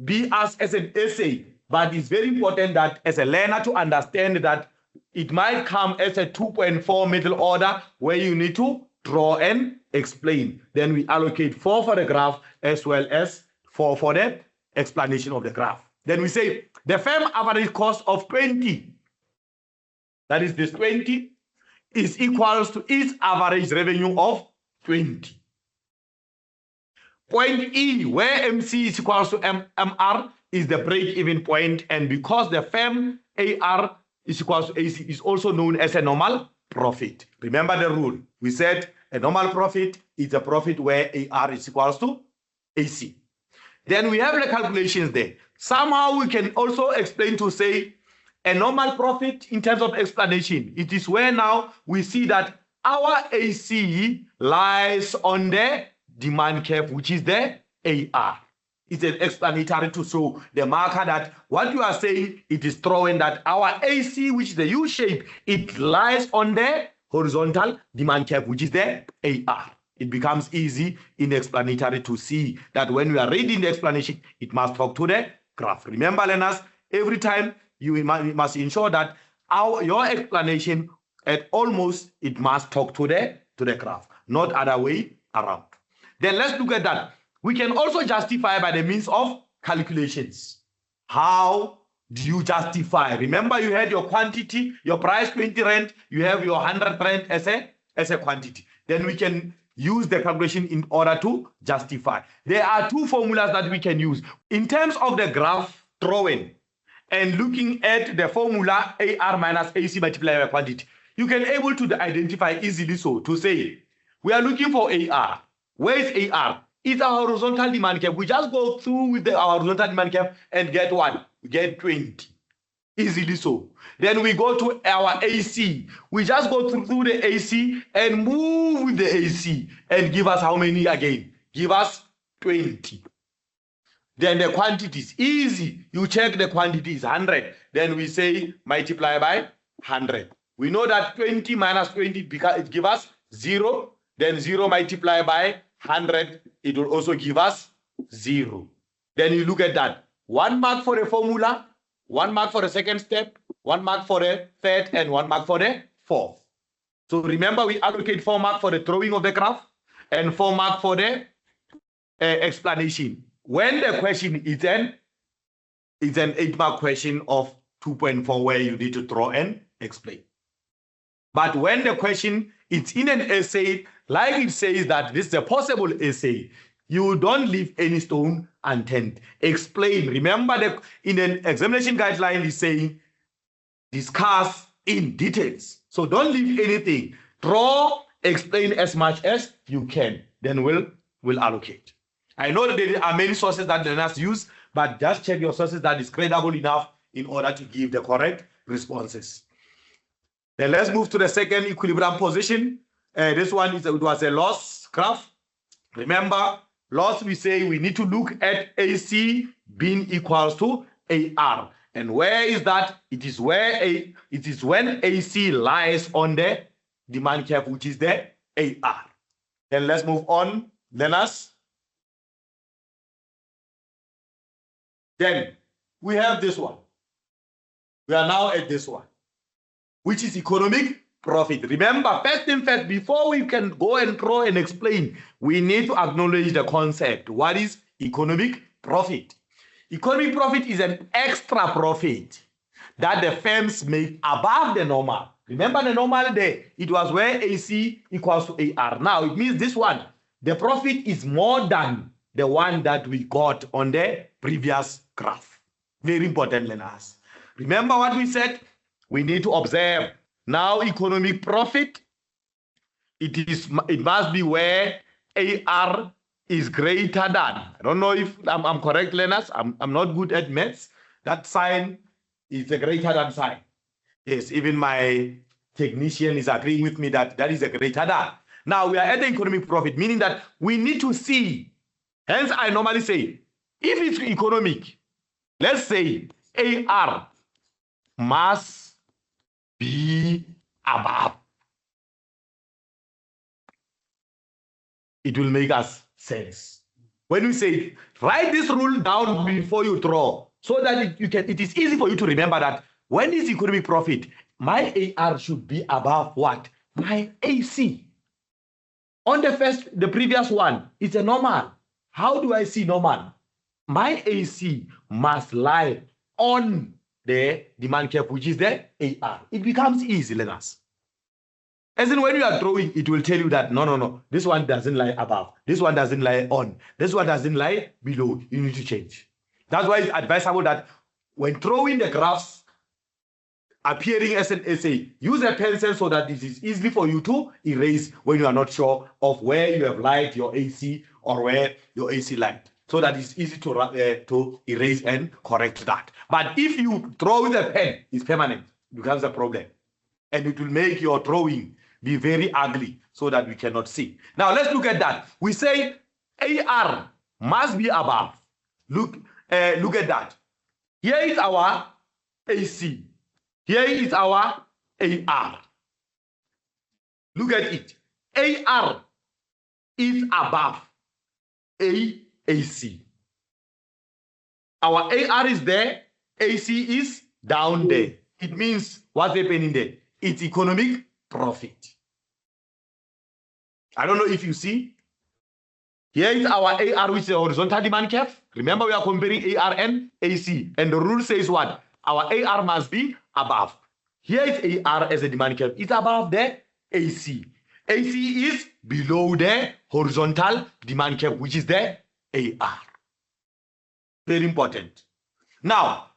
be as an essay, but it's very important that as a learner to understand that it might come as a 2.4 middle order where you need to draw and explain. Then we allocate 4 for the graph as well as 4 for the explanation of the graph. Then we say the firm average cost of 20, that is this 20, is equals to its average revenue of 20. Point E, where MC is equals to MR, is the break-even point, and because the firm AR is equals to AC is also known as a normal profit. Remember the rule. We said a normal profit is a profit where AR is equals to AC. Then we have the calculations there. Somehow we can also explain to say a normal profit in terms of explanation. It is where now we see that our AC lies on the demand curve, which is the AR. It's an explanatory to show the marker that what you are saying, it is throwing that our AC, which is the U shape, it lies on the horizontal demand curve, which is the AR. It becomes easy in the explanatory to see that when we are reading the explanation, it must talk to the graph. Remember, learners, every time you must ensure that your explanation at almost it must talk to the graph, not other way around. Then let's look at that. We can also justify by the means of calculations. How do you justify? Remember, you had your quantity, your price 20 rand, you have your 100 rand as a quantity. Then we can use the calculation in order to justify. There are two formulas that we can use. In terms of the graph drawing and looking at the formula AR minus AC multiplied by quantity, you can able to identify easily so to say, we are looking for AR. Where is AR? It's our horizontal demand curve. We just go through with our horizontal demand curve and get what? We get 20. Easily so. Then we go to our AC. We just go through the AC and move with the AC and give us how many again? Give us 20. Then the quantities, easy. You check the quantities, 100. Then we say multiply by 100. We know that 20 minus 20, because it gives us 0. Then 0 multiply by 100, it will also give us 0. Then you look at that. 1 mark for the formula, 1 mark for the second step, 1 mark for the third, and 1 mark for the fourth. So remember, we allocate 4 marks for the drawing of the graph and 4 marks for the explanation. When the question is an 8-mark question of 2.4 where you need to draw and explain. But when the question is in an essay, like it says that this is a possible essay, you don't leave any stone unturned. Explain. Remember that in an examination guideline is saying discuss in details. So don't leave anything. Draw, explain as much as you can. Then we'll allocate. I know that there are many sources that learners use, but just check your sources that is credible enough in order to give the correct responses. Then let's move to the second equilibrium position. This one it was a loss graph. Remember, loss, we say we need to look at AC being equals to AR. And where is that? It is when AC lies on the demand curve, which is the AR. Then let's move on, learners. Then we have this one. We are now at this one, which is economic profit. Remember, first thing first, before we can go and draw and explain, we need to acknowledge the concept. What is economic profit? Economic profit is an extra profit that the firms make above the normal. Remember the normal there, it was where AC equals to AR. Now it means this one, the profit is more than the one that we got on the previous graph. Very important, learners. Remember what we said? We need to observe. Now economic profit, it must be where AR is greater than. I don't know if I'm correct, learners. I'm not good at maths. That sign is a greater than sign. Yes, even my technician is agreeing with me that that is a greater than. Now we are at the economic profit, meaning that we need to see. Hence, I normally say, if it's economic, let's say AR must be above. It will make us sense. When we say, write this rule down before you draw, so that it is easy for you to remember that when is economic profit, my AR should be above what? My AC. On the previous one, it's a normal. How do I see normal? My AC must lie on the demand curve, which is the AR. It becomes easy, learners. As in when you are drawing, it will tell you that, no, this one doesn't lie above. This one doesn't lie on. This one doesn't lie below. You need to change. That's why it's advisable that when drawing the graphs appearing as an essay, use a pencil so that it is easy for you to erase when you are not sure of where you have lied your AC or where your AC lied. So that it's easy to erase and correct that. But if you draw with a pen, it's permanent. It becomes a problem. And it will make your drawing be very ugly so that we cannot see. Now let's look at that. We say AR must be above. Look at that. Here is our AC. Here is our AR. Look at it. AR is above AAC. Our AR is there, AC is down there. It means what's happening there? It's economic profit. I don't know if you see. Here is our AR, which is the horizontal demand curve. Remember, we are comparing AR and AC. And the rule says what? Our AR must be above. Here is AR as a demand curve. It's above the AC. AC is below the horizontal demand curve, which is the AR. Very important. Now,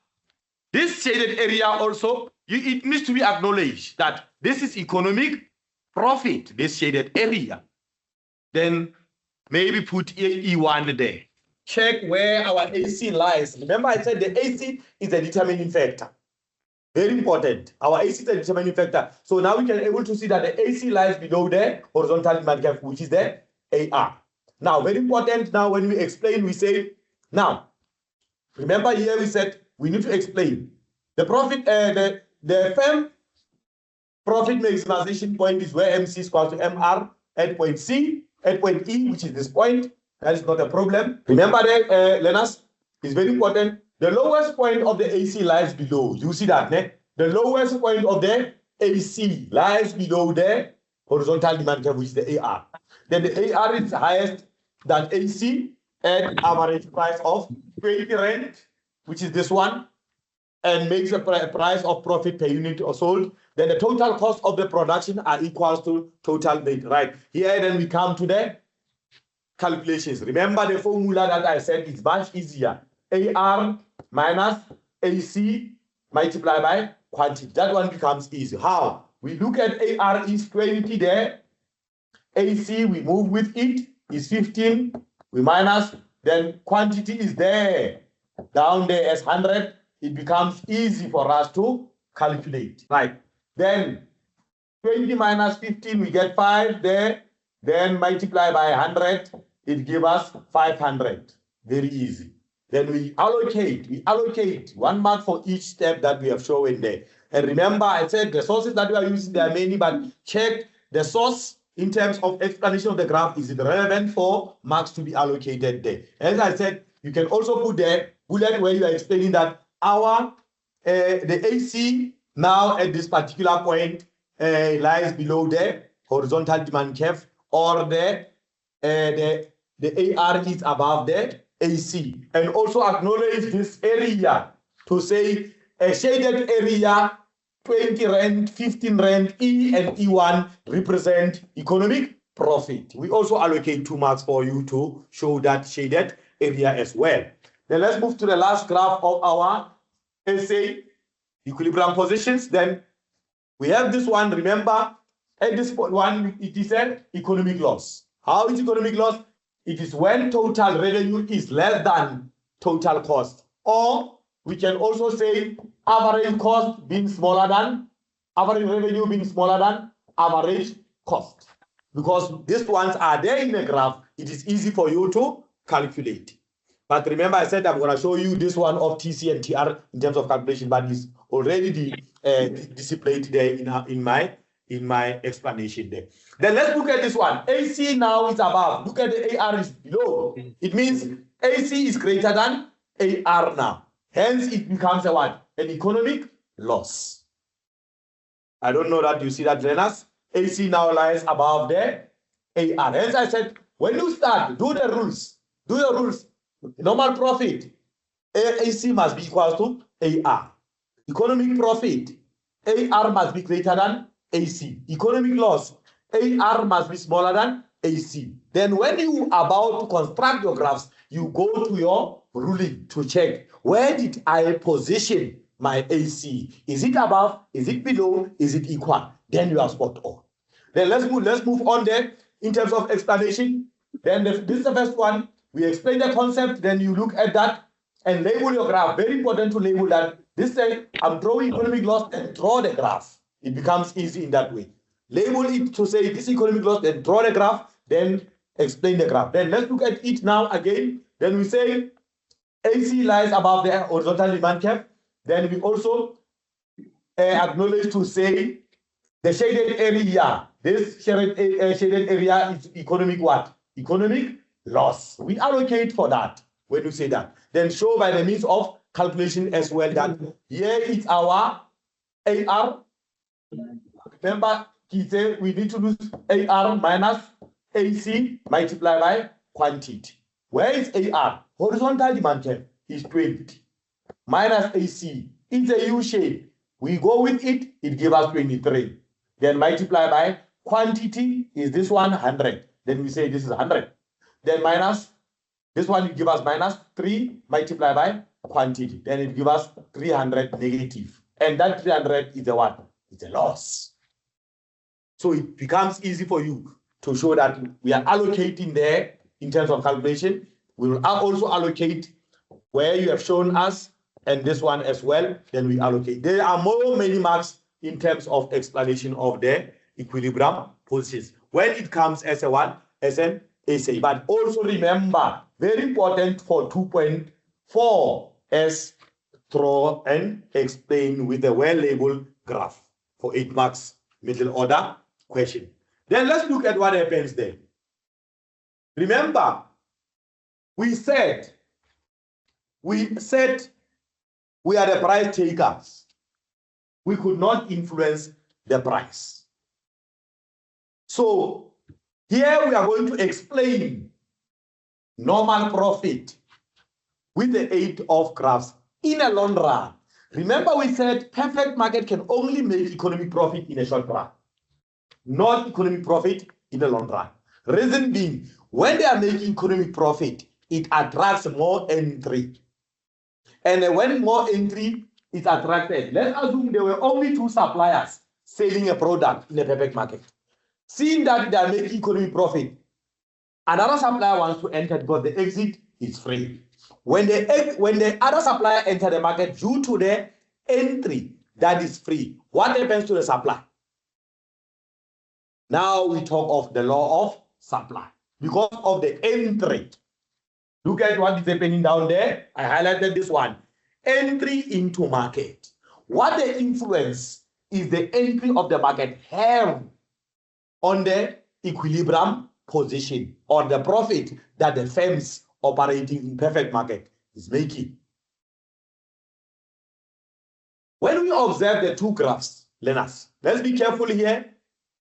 this shaded area also, it needs to be acknowledged that this is economic profit, this shaded area. Then maybe put E1 there. Check where our AC lies. Remember I said the AC is a determining factor. Very important. Our AC is a determining factor. So now we can able to see that the AC lies below the horizontal demand curve, which is the AR. Now, very important. Now, when we explain, we say, now, remember here we said we need to explain the profit, the firm profit maximization point is where MC is equal to MR at point C, at point E, which is this point. That is not a problem. Remember that, learners, it's very important. The lowest point of the AC lies below. You see that, ne? The lowest point of the AC lies below the horizontal demand curve, which is the AR. Then the AR is highest than AC at average price of 20 rand, which is this one, and makes a price of profit per unit or sold. Then the total cost of the production are equals to total made, right? Here then we come to the calculations. Remember the formula that I said is much easier. AR minus AC multiplied by quantity. That one becomes easy. How? We look at AR is 20 there. AC, we move with it, is 15. We minus, then quantity is there. Down there as 100. It becomes easy for us to calculate. Right. Then 20 minus 15, we get 5 there. Then multiply by 100, it gives us 500. Very easy. Then we allocate 1 mark for each step that we have shown there. And remember, I said the sources that we are using, there are many, but check the source in terms of explanation of the graph. Is it relevant for marks to be allocated there? As I said, you can also put the bullet where you are explaining that our the AC now at this particular point lies below the horizontal demand curve, or the AR is above the AC. And also acknowledge this area to say a shaded area, 20 rand, 15 rand, E and E1 represent economic profit. We also allocate 2 marks for you to show that shaded area as well. Then let's move to the last graph of our essay, equilibrium positions. Then we have this one. Remember, at this point one, it is an economic loss. How is economic loss? It is when total revenue is less than total cost. Or we can also say average cost being smaller than, average revenue being smaller than average cost. Because these ones are there in the graph, it is easy for you to calculate. But remember, I said I'm going to show you this one of TC and TR in terms of calculation, but it's already displayed there in my explanation there. Then let's look at this one. AC now is above. Look at the AR is below. It means AC is greater than AR now. Hence, it becomes a what? An economic loss. I don't know that you see that, learners. AC now lies above the AR. Hence, I said, when you start, do the rules. Do the rules. Normal profit, AC must be equal to AR. Economic profit, AR must be greater than AC. Economic loss, AR must be smaller than AC. Then when you are about to construct your graphs, you go to your ruling to check, where did I position my AC? Is it above? Is it below? Is it equal? Then you are spot on. Then let's move on there in terms of explanation. Then this is the first one. We explain the concept, then you look at that and label your graph. Very important to label that. This time, I'm drawing economic loss and draw the graph. It becomes easy in that way. label it to say this economic loss, then draw the graph, then explain the graph. Then let's look at it now again. Then we say AC lies above the horizontal demand curve. Then we also acknowledge to say the shaded area. This shaded area is economic what? Economic loss. We allocate for that when you say that. Then show by the means of calculation as well that here is our AR. Remember, he said we need to lose AR minus AC multiplied by quantity. Where is AR? Horizontal demand curve is 20 minus AC. It's a U shape. We go with it, it gives us 23. Then multiply by quantity is this one 100. Then we say this is 100. Then minus this one, it gives us minus 3 multiplied by quantity. Then it gives us 300 negative. And that 300 is a what? It's a loss. So it becomes easy for you to show that we are allocating there in terms of calculation. We will also allocate where you have shown us and this one as well. Then we allocate. There are many marks in terms of explanation of the equilibrium positions when it comes as a one, as an essay. But also remember, very important for 2.4 as draw and explain with a well-labeled graph for 8 marks middle order question. Then let's look at what happens there. Remember, we said we are the price takers. We could not influence the price. So here we are going to explain normal profit with the aid of graphs in a long run. Remember, we said perfect market can only make economic profit in a short run, not economic profit in the long run. Reason being, when they are making economic profit, it attracts more entry. And when more entry is attracted, let's assume there were only 2 suppliers selling a product in a perfect market. Seeing that they are making economic profit, another supplier wants to enter because the exit is free. When the other supplier enters the market due to the entry that is free, what happens to the supply? Now we talk of the law of supply because of the entry. Look at what is happening down there. I highlighted this one. Entry into market. What the influence is the entry of the market have on the equilibrium position or the profit that the firms operating in perfect market is making. When we observe the 2 graphs, learners, let's be careful here.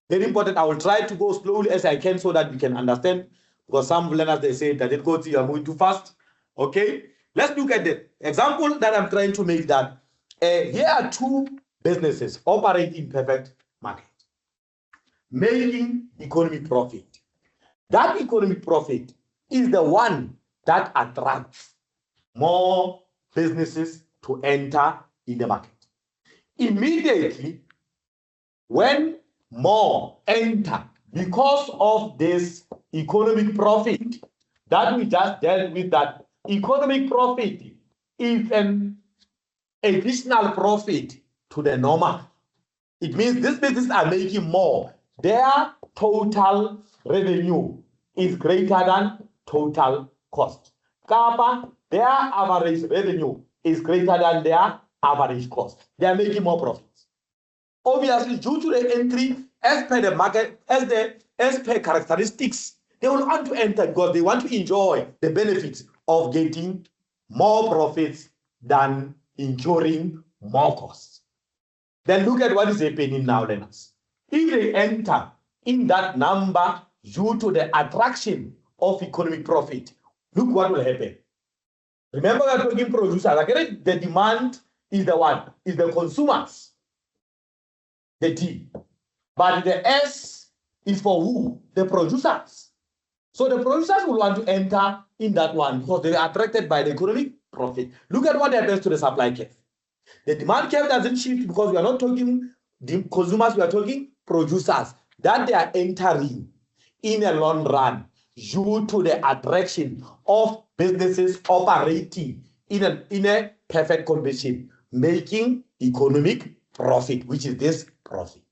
Very important. I will try to go slowly as I can so that we can understand. Because some learners, they say that it goes, you are moving too fast. Okay, let's look at the example that I'm trying to make. That here are 2 businesses operating in perfect market, making economic profit. That economic profit is the one that attracts more businesses to enter in the market. Immediately, when more enter because of this economic profit that we just dealt with, that economic profit is an additional profit to the normal. It means these businesses are making more. Their total revenue is greater than total cost. Kappa, their average revenue is greater than their average cost. They are making more profits. Obviously, due to the entry, as per the market, as per characteristics, they will want to enter because they want to enjoy the benefits of getting more profits than incurring more costs. Then look at what is happening now, learners. If they enter in that number due to the attraction of economic profit, look what will happen. Remember, we are talking producers. Again, the demand is the one, is the consumers, the D. But the S is for who? The producers. So the producers will want to enter in that one because they are attracted by the economic profit. Look at what happens to the supply curve. The demand curve doesn't shift because we are not talking the consumers, we are talking producers, that they are entering in a long run due to the attraction of businesses operating in a perfect condition, making economic profit, which is this profit.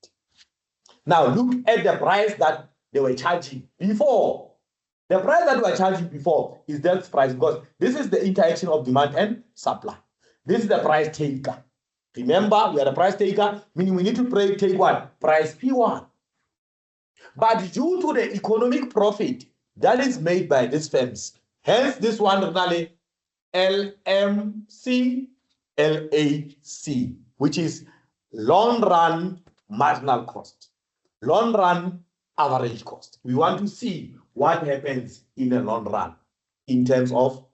Now look at the price that they were charging before. The price that we were charging before is that price, because this is the interaction of demand and supply. This is the price taker. Remember, we are the price taker, meaning we need to take what? Price P1. But due to the economic profit that is made by these firms, hence this one really LMC, LAC, which is long run marginal cost, long run average cost. We want to see what happens in the long run in terms of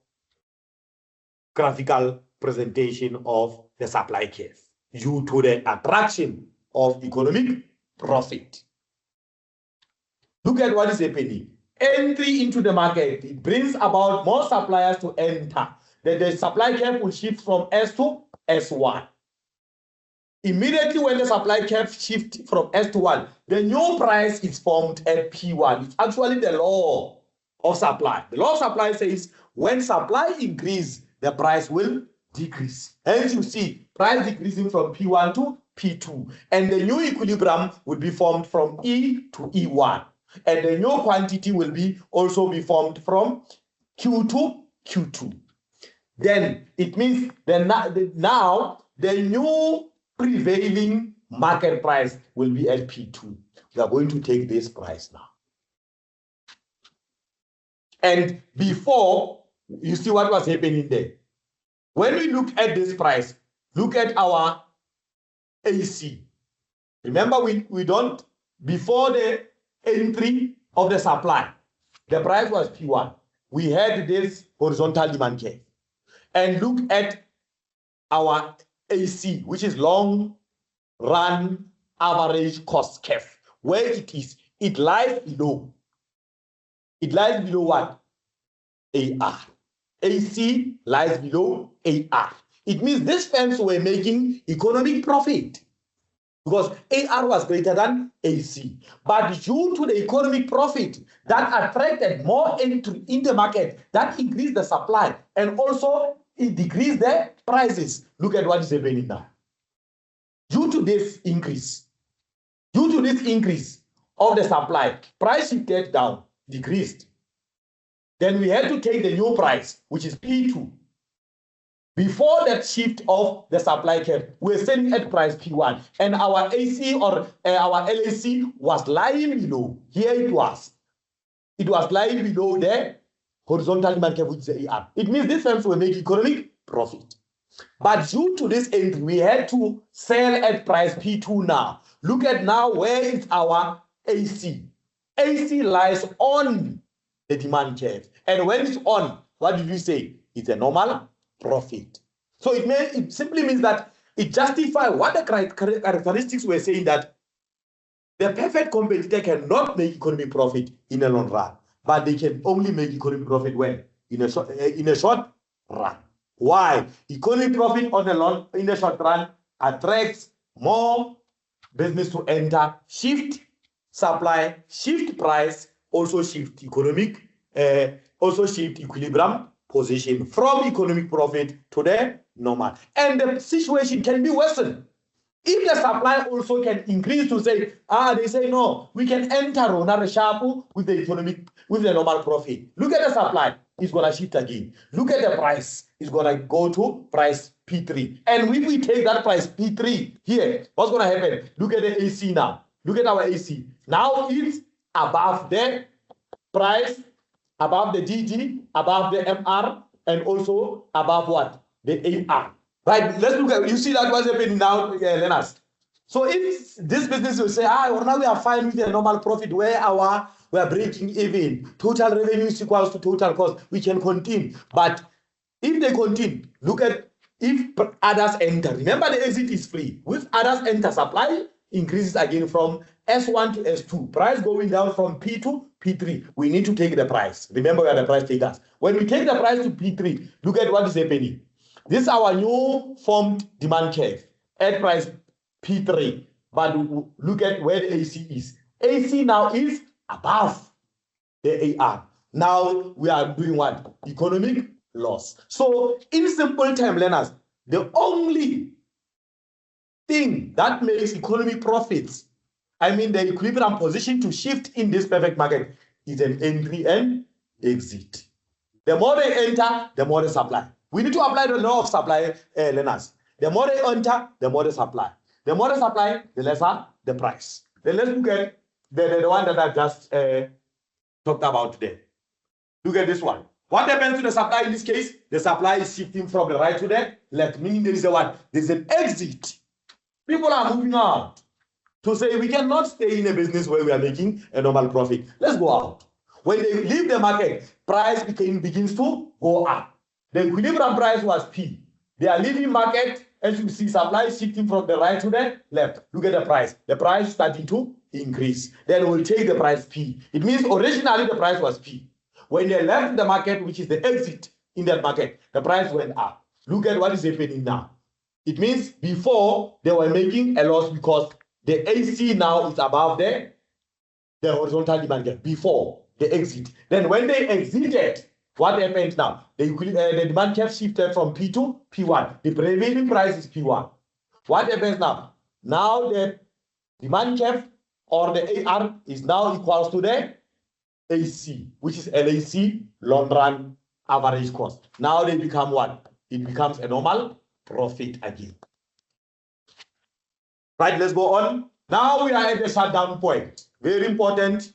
graphical presentation of the supply curve due to the attraction of economic profit. Look at what is happening. Entry into the market, it brings about more suppliers to enter. Then the supply curve will shift from S to S1. Immediately when the supply curve shifts from S to 1, the new price is formed at P1. It's actually the law of supply. The law of supply says when supply increases, the price will decrease. Hence you see price decreasing from P1 to P2. And the new equilibrium will be formed from E to E1. And the new quantity will also be formed from Q to Q2. Then it means now the new prevailing market price will be at P2. We are going to take this price now. And before, you see what was happening there. When we look at this price, look at our AC. Remember, we don't, before the entry of the supply, the price was P1. We had this horizontal demand curve. And look at our AC, which is long run average cost curve, where it lies below. It lies below what? AR. AC lies below AR. It means these firms were making economic profit because AR was greater than AC. But due to the economic profit that attracted more entry in the market, that increased the supply and also it decreased the prices. Look at what is happening now. Due to this increase of the supply, price shifted down, decreased. Then we had to take the new price, which is P2. Before that shift of the supply curve, we were selling at price P1, and our AC or our LAC was lying below. Here it was lying below the horizontal demand curve, which is the AR. It means these firms will make economic profit. But due to this entry, we had to sell at price P2 now. Look at now where is our AC. AC lies on the demand curve. And when it's on, what did we say? It's a normal profit. So it simply means that it justifies what the characteristics were saying, that the perfect competitor cannot make economic profit in a long run, but they can only make economic profit when? In a short run. Why? Economic profit in the short run attracts more business to enter, shift supply, shift price, also shift equilibrium position from economic profit to the normal. And the situation can be worsened. If the supply also can increase to say, they say, no, we can enter Shapu with the normal profit. Look at the supply, it's going to shift again. Look at the price, it's going to go to price P3. And if we take that price P3 here, what's going to happen? Look at the AC now. Look at our AC. Now it's above the price, above the DG, above the MR, and also above what? The AR. Right, let's look at, you see that what's happening now, Leonard. So if this business will say, now we are fine with the normal profit where we are breaking even, total revenue is equals to total cost, we can continue. But if they continue, look at if others enter. Remember the exit is free. With others enter, supply increases again from S1 to S2. Price going down from P to P3. We need to take the price. Remember we are the price takers. When we take the price to P3, look at what is happening. This is our new formed demand curve at price P3. But look at where the AC is. AC now is above the AR. Now we are doing what? Economic loss. So in simple terms, learners, the only thing that makes economic profits I mean, the equilibrium position to shift in this perfect market is an entry and exit. The more they enter, the more they supply. We need to apply the law of supply, learners. The more they enter, the more they supply. The more they supply, the lesser the price. Then let's look at the one that I just talked about today. Look at this one. What happens to the supply in this case? The supply is shifting from the right to the left, meaning there is a what? There's an exit. People are moving out to say we cannot stay in a business where we are making a normal profit. Let's go out. When they leave the market, price begins to go up. The equilibrium price was P. They are leaving market, as you see, supply shifting from the right to the left. Look at the price. The price starting to increase. Then we'll take the price P. It means originally the price was P. When they left the market, which is the exit in that market, the price went up. Look at what is happening now. It means before they were making a loss because the AC now is above the horizontal demand gap before the exit. Then when they exited, what happened now? The demand gap shifted from P to P1. The prevailing price is P1. What happens now? Now the demand gap or the AR is now equals to the AC, which is LAC, long run average cost. Now they become what? It becomes a normal profit again. Right, let's go on. Now we are at the shutdown point. Very important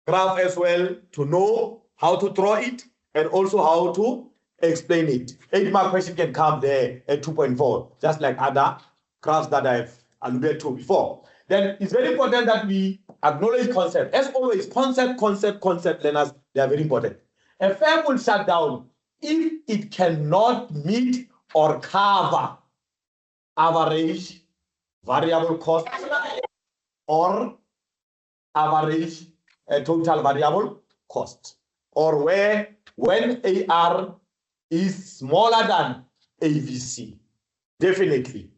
graph as well to know how to draw it and also how to explain it. 8 mark question can come there at 2.4, just like other graphs that I've alluded to before. Then it's very important that we acknowledge concept. As always, concept, learners, they are very important. A firm will shut down if it cannot meet or cover average variable cost or average total variable cost, or when AR is smaller than AVC. Definitely.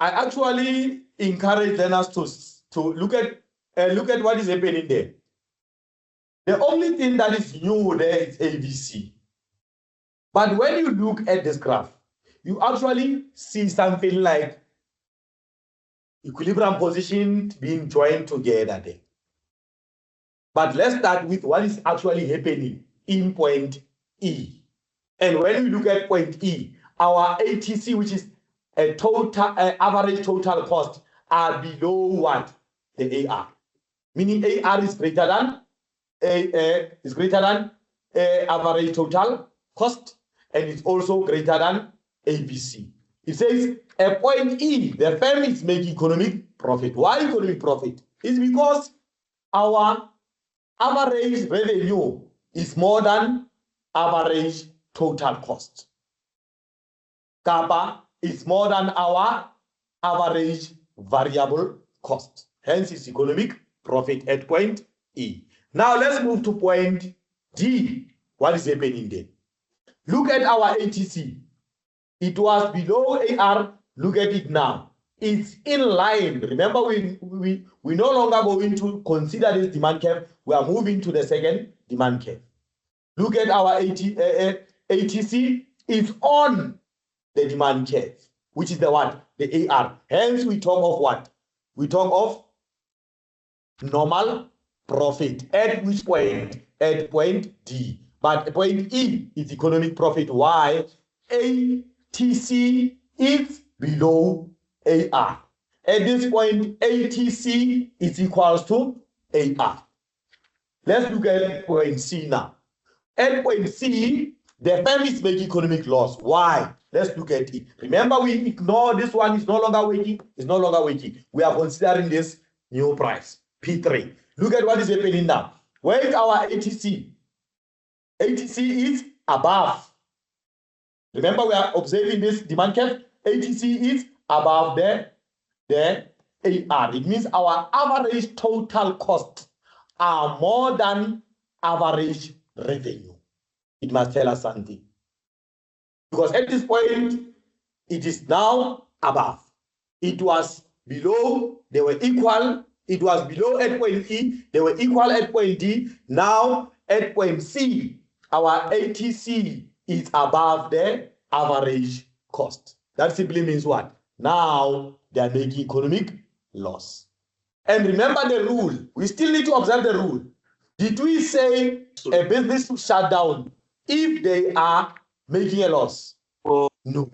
I actually encourage learners to look at what is happening there. The only thing that is new there is AVC. But when you look at this graph, you actually see something like equilibrium position being joined together there. But let's start with what is actually happening in point E. And when we look at point E, our ATC, which is a total average total cost, are below what? The AR. Meaning AR is greater than average total cost, and it's also greater than ABC. It says a point E, the firm is making economic profit. Why economic profit? It's because our average revenue is more than average total cost. Kappa is more than our average variable cost. Hence, it's economic profit at point E. Now, let's move to point D. What is happening there? Look at our ATC. It was below AR. Look at it now. It's in line. Remember, we no longer going to consider this demand curve. We are moving to the second demand curve. Look at our ATC. It's on the demand curve, which is the what? The AR. Hence, we talk of what? We talk of normal profit. At which point? At point D. But point E is economic profit. Why? ATC is below AR. At this point, ATC is equals to AR. Let's look at point C now. At point C, the firm is making economic loss. Why? Let's look at it. Remember, we ignore this one. It's no longer working. It's no longer working. We are considering this new price, P3. Look at what is happening now. Where is our ATC? ATC is above. Remember, we are observing this demand curve. ATC is above the AR. It means our average total costs are more than average revenue. It must tell us something. Because at this point, it is now above. It was below, they were equal. It was below at point E, they were equal at point D. Now at point C, our ATC is above the average cost. That simply means what? Now they are making economic loss. And remember the rule. We still need to observe the rule. Did we say a business to shut down if they are making a loss? No.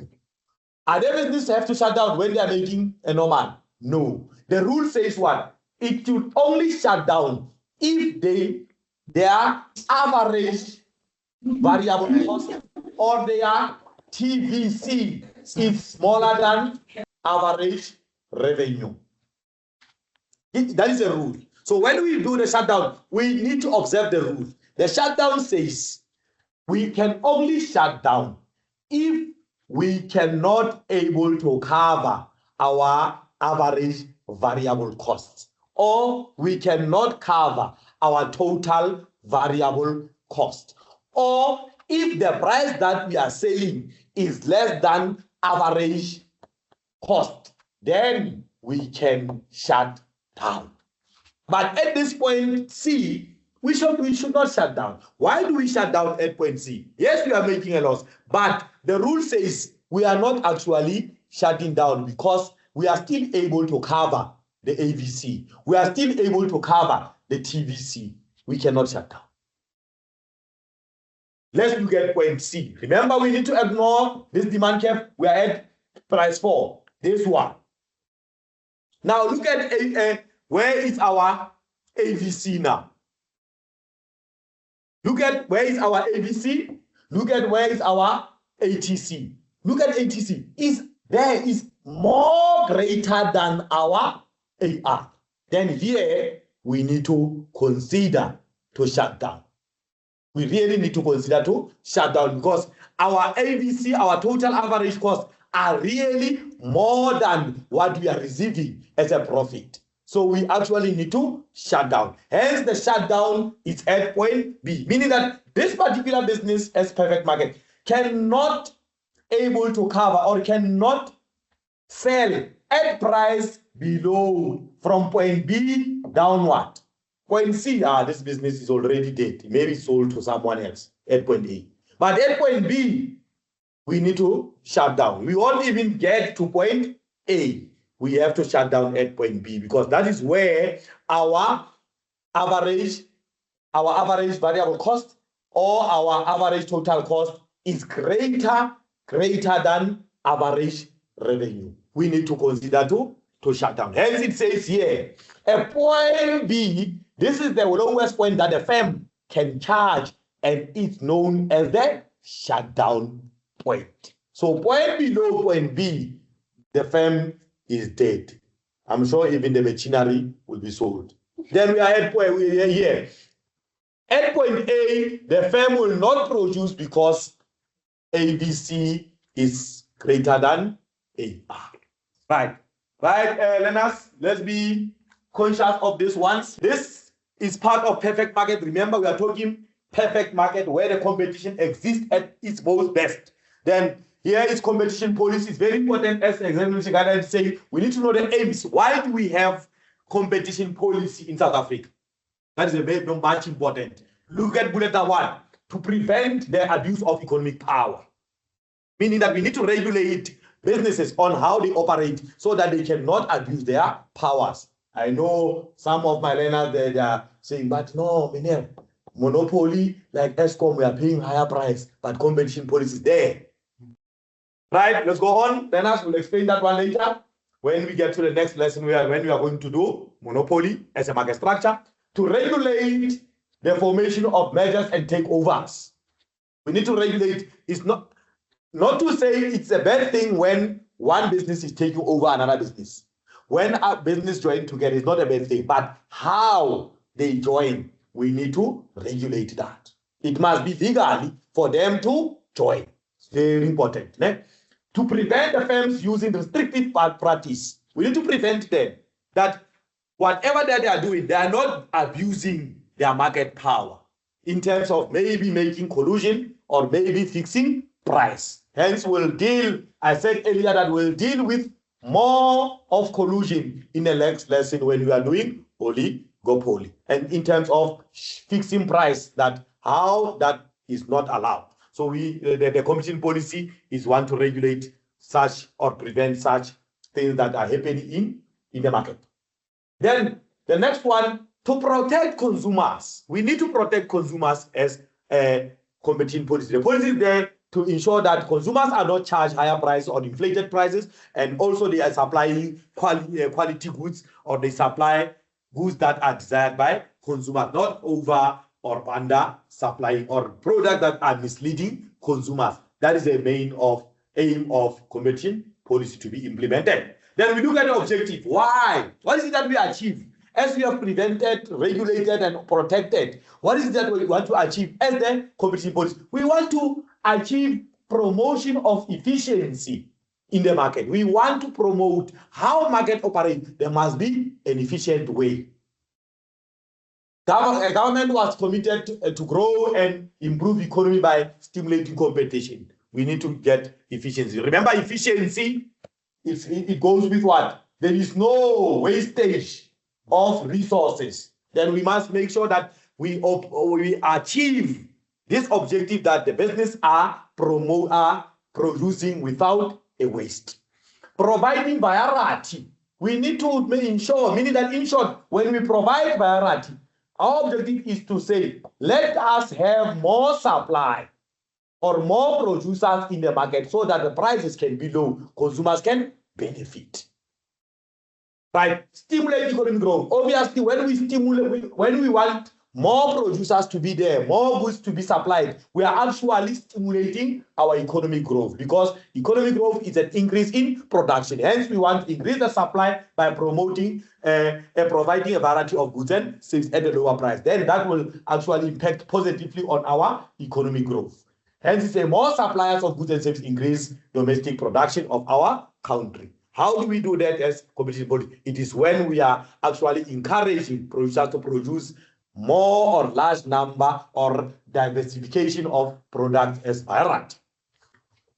Are there businesses have to shut down when they are making a normal? No. The rule says what? It should only shut down if their average variable cost or their TVC is smaller than average revenue. That is a rule. So when we do the shutdown, we need to observe the rule. The shutdown says we can only shut down if we cannot able to cover our average variable costs, or we cannot cover our total variable cost, or if the price that we are selling is less than average cost, then we can shut down. But at this point C, we should not shut down. Why do we shut down at point C? Yes, we are making a loss, but the rule says we are not actually shutting down because we are still able to cover the AVC. We are still able to cover the TVC. We cannot shut down. Let's look at point C. Remember, we need to ignore this demand curve. We are at price 4. This one. Now look at where is our AVC now? Look at where is our AVC. Look at where is our ATC. Look at ATC. There is more greater than our AR. Then here we need to consider to shut down. We really need to consider to shut down because our AVC, our total average cost, are really more than what we are receiving as a profit. So we actually need to shut down. Hence, the shutdown is at point B, meaning that this particular business as Perfect Market cannot able to cover or cannot sell at price below from point B downward. Point C, this business is already dead. Maybe sold to someone else at point A. But at point B, we need to shut down. We won't even get to point A. We have to shut down at point B because that is where our average variable cost or our average total cost is greater than average revenue. We need to consider to shut down. Hence it says here, at point B, this is the lowest point that the firm can charge and it's known as the shutdown point. So point below point B, the firm is dead. I'm sure even the machinery will be sold. Then we are at point we are here. At point A, the firm will not produce because ABC is greater than AR. Right, learners, let's be conscious of this once. This is part of Perfect Market. Remember, we are talking Perfect Market where the competition exists at its most best. Then here is competition policy. It's very important, as examination guidelines say, we need to know the aims. Why do we have competition policy in South Africa? That is very much important. Look at bullet 1, to prevent the abuse of economic power. Meaning that we need to regulate businesses on how they operate so that they cannot abuse their powers. I know some of my learners, they are saying, but no, monopoly like Eskom, we are paying higher price, but competition policy is there. Right, let's go on. Learners will explain that one later when we get to the next lesson when we are going to do monopoly as a market structure to regulate the formation of mergers and takeovers. We need to regulate. It's not to say it's a bad thing when one business is taking over another business. When a business join together, it's not a bad thing, but how they join, we need to regulate that. It must be legally for them to join. It's very important. Né? To prevent the firms using restrictive practice, we need to prevent them that whatever that they are doing, they are not abusing their market power in terms of maybe making collusion or maybe fixing price. Hence, we'll deal, I said earlier that we'll deal with more of collusion in the next lesson when we are doing oligopoly. And in terms of fixing price, that how that is not allowed. So the competition policy is one to regulate such or prevent such things that are happening in the market. Then the next one, to protect consumers. We need to protect consumers as a competition policy. The policy is there to ensure that consumers are not charged higher prices or inflated prices, and also they are supplying quality goods, or they supply goods that are desired by consumers, not over or under supplying, or products that are misleading consumers. That is the main aim of competition policy to be implemented. Then we look at the objective. Why? What is it that we achieve? As we have prevented, regulated, and protected, what is it that we want to achieve as the competition policy? We want to achieve promotion of efficiency in the market. We want to promote how market operates. There must be an efficient way. Government was committed to grow and improve economy by stimulating competition. We need to get efficiency. Remember, efficiency, it goes with what? There is no wastage of resources. Then we must make sure that we achieve this objective, that the business are producing without a waste. Providing variety. We need to ensure, meaning that in short, when we provide variety, our objective is to say, let us have more supply or more producers in the market so that the prices can be low, consumers can benefit. Right? Stimulate economic growth. Obviously, when we want more producers to be there, more goods to be supplied, we are actually stimulating our economic growth, because economic growth is an increase in production. Hence, we want to increase the supply by promoting and providing a variety of goods and services at a lower price. Then that will actually impact positively on our economic growth. Hence, it's a more suppliers of goods and services increase domestic production of our country. How do we do that as competition policy? It is when we are actually encouraging producers to produce more or large number or diversification of products as variety.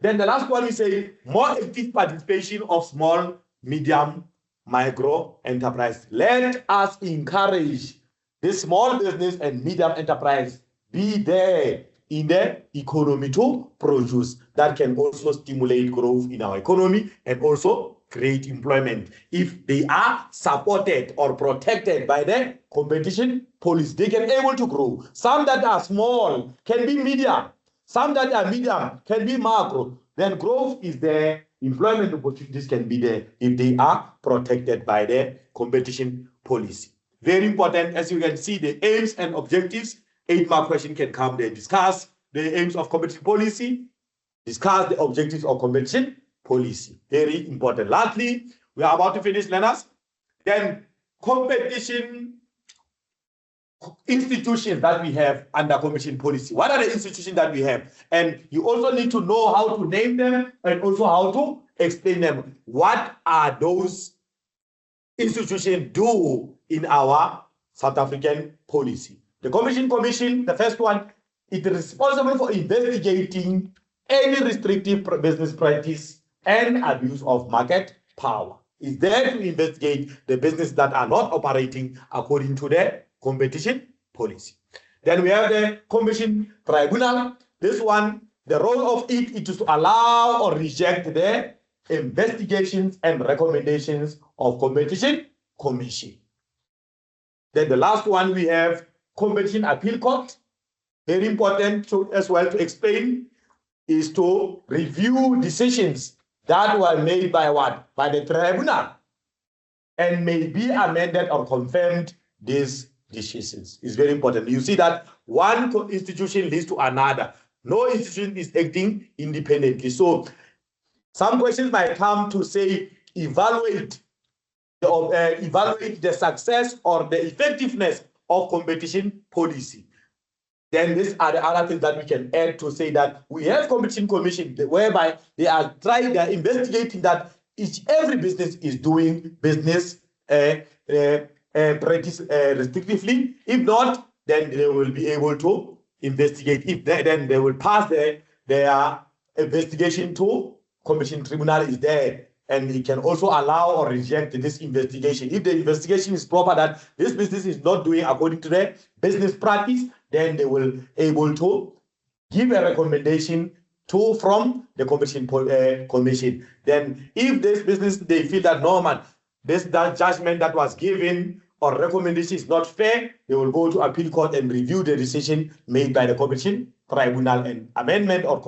Then the last one, we say more active participation of small, medium, micro enterprise. Let us encourage this small business and medium enterprise be there in the economy to produce. That can also stimulate growth in our economy and also create employment. If they are supported or protected by the competition policy, they can be able to grow. Some that are small can be medium. Some that are medium can be macro. Then growth is there. Employment opportunities can be there if they are protected by the competition policy. Very important. As you can see, the aims and objectives, 8-mark question can come there. Discuss the aims of competition policy. Discuss the objectives of competition policy. Very important. Lastly, we are about to finish, learners. Then competition institutions that we have under competition policy. What are the institutions that we have? And you also need to know how to name them and also how to explain them. What are those institutions do in our South African policy? The Competition Commission, the first one, it is responsible for investigating any restrictive business practice and abuse of market power. It's there to investigate the businesses that are not operating according to the competition policy. Then we have the Competition Tribunal. This one, the role of it is to allow or reject the investigations and recommendations of Competition Commission. Then the last one, we have Competition Appeal Court. Very important as well to explain, is to review decisions that were made by what? By the tribunal, and may be amended or confirmed these decisions. It's very important. You see that one institution leads to another. No institution is acting independently. So some questions might come to say, evaluate the success or the effectiveness of competition policy. Then these are the other things that we can add to say that we have Competition Commission, whereby they are investigating that every business is doing business practice restrictively. If not, then they will be able to investigate. If then they will pass their investigation to Competition Tribunal is there, and it can also allow or reject this investigation. If the investigation is proper that this business is not doing according to the business practice, then they will able to give a recommendation from the Competition Commission. Then if this business, they feel that no man, that judgment that was given or recommendation is not fair, they will go to appeal court and review the decision made by the competition tribunal, and amendment or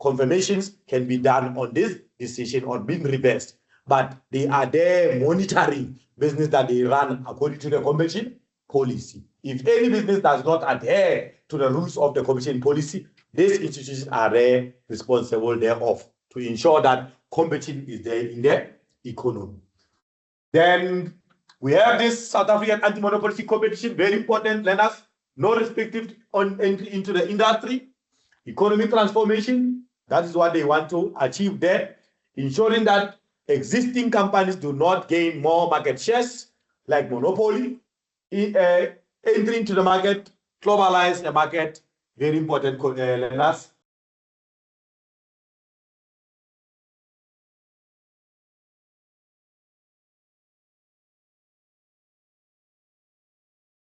confirmations can be done on this decision or being reversed. But they are there monitoring business that they run according to the competition policy. If any business does not adhere to the rules of the competition policy, these institutions are there responsible thereof to ensure that competition is there in the economy. Then we have this South African anti-monopoly competition, very important, learners, no restrictive on entry into the industry, economic transformation, that is what they want to achieve there, ensuring that existing companies do not gain more market shares like monopoly, entry into the market, globalize the market, very important, learners.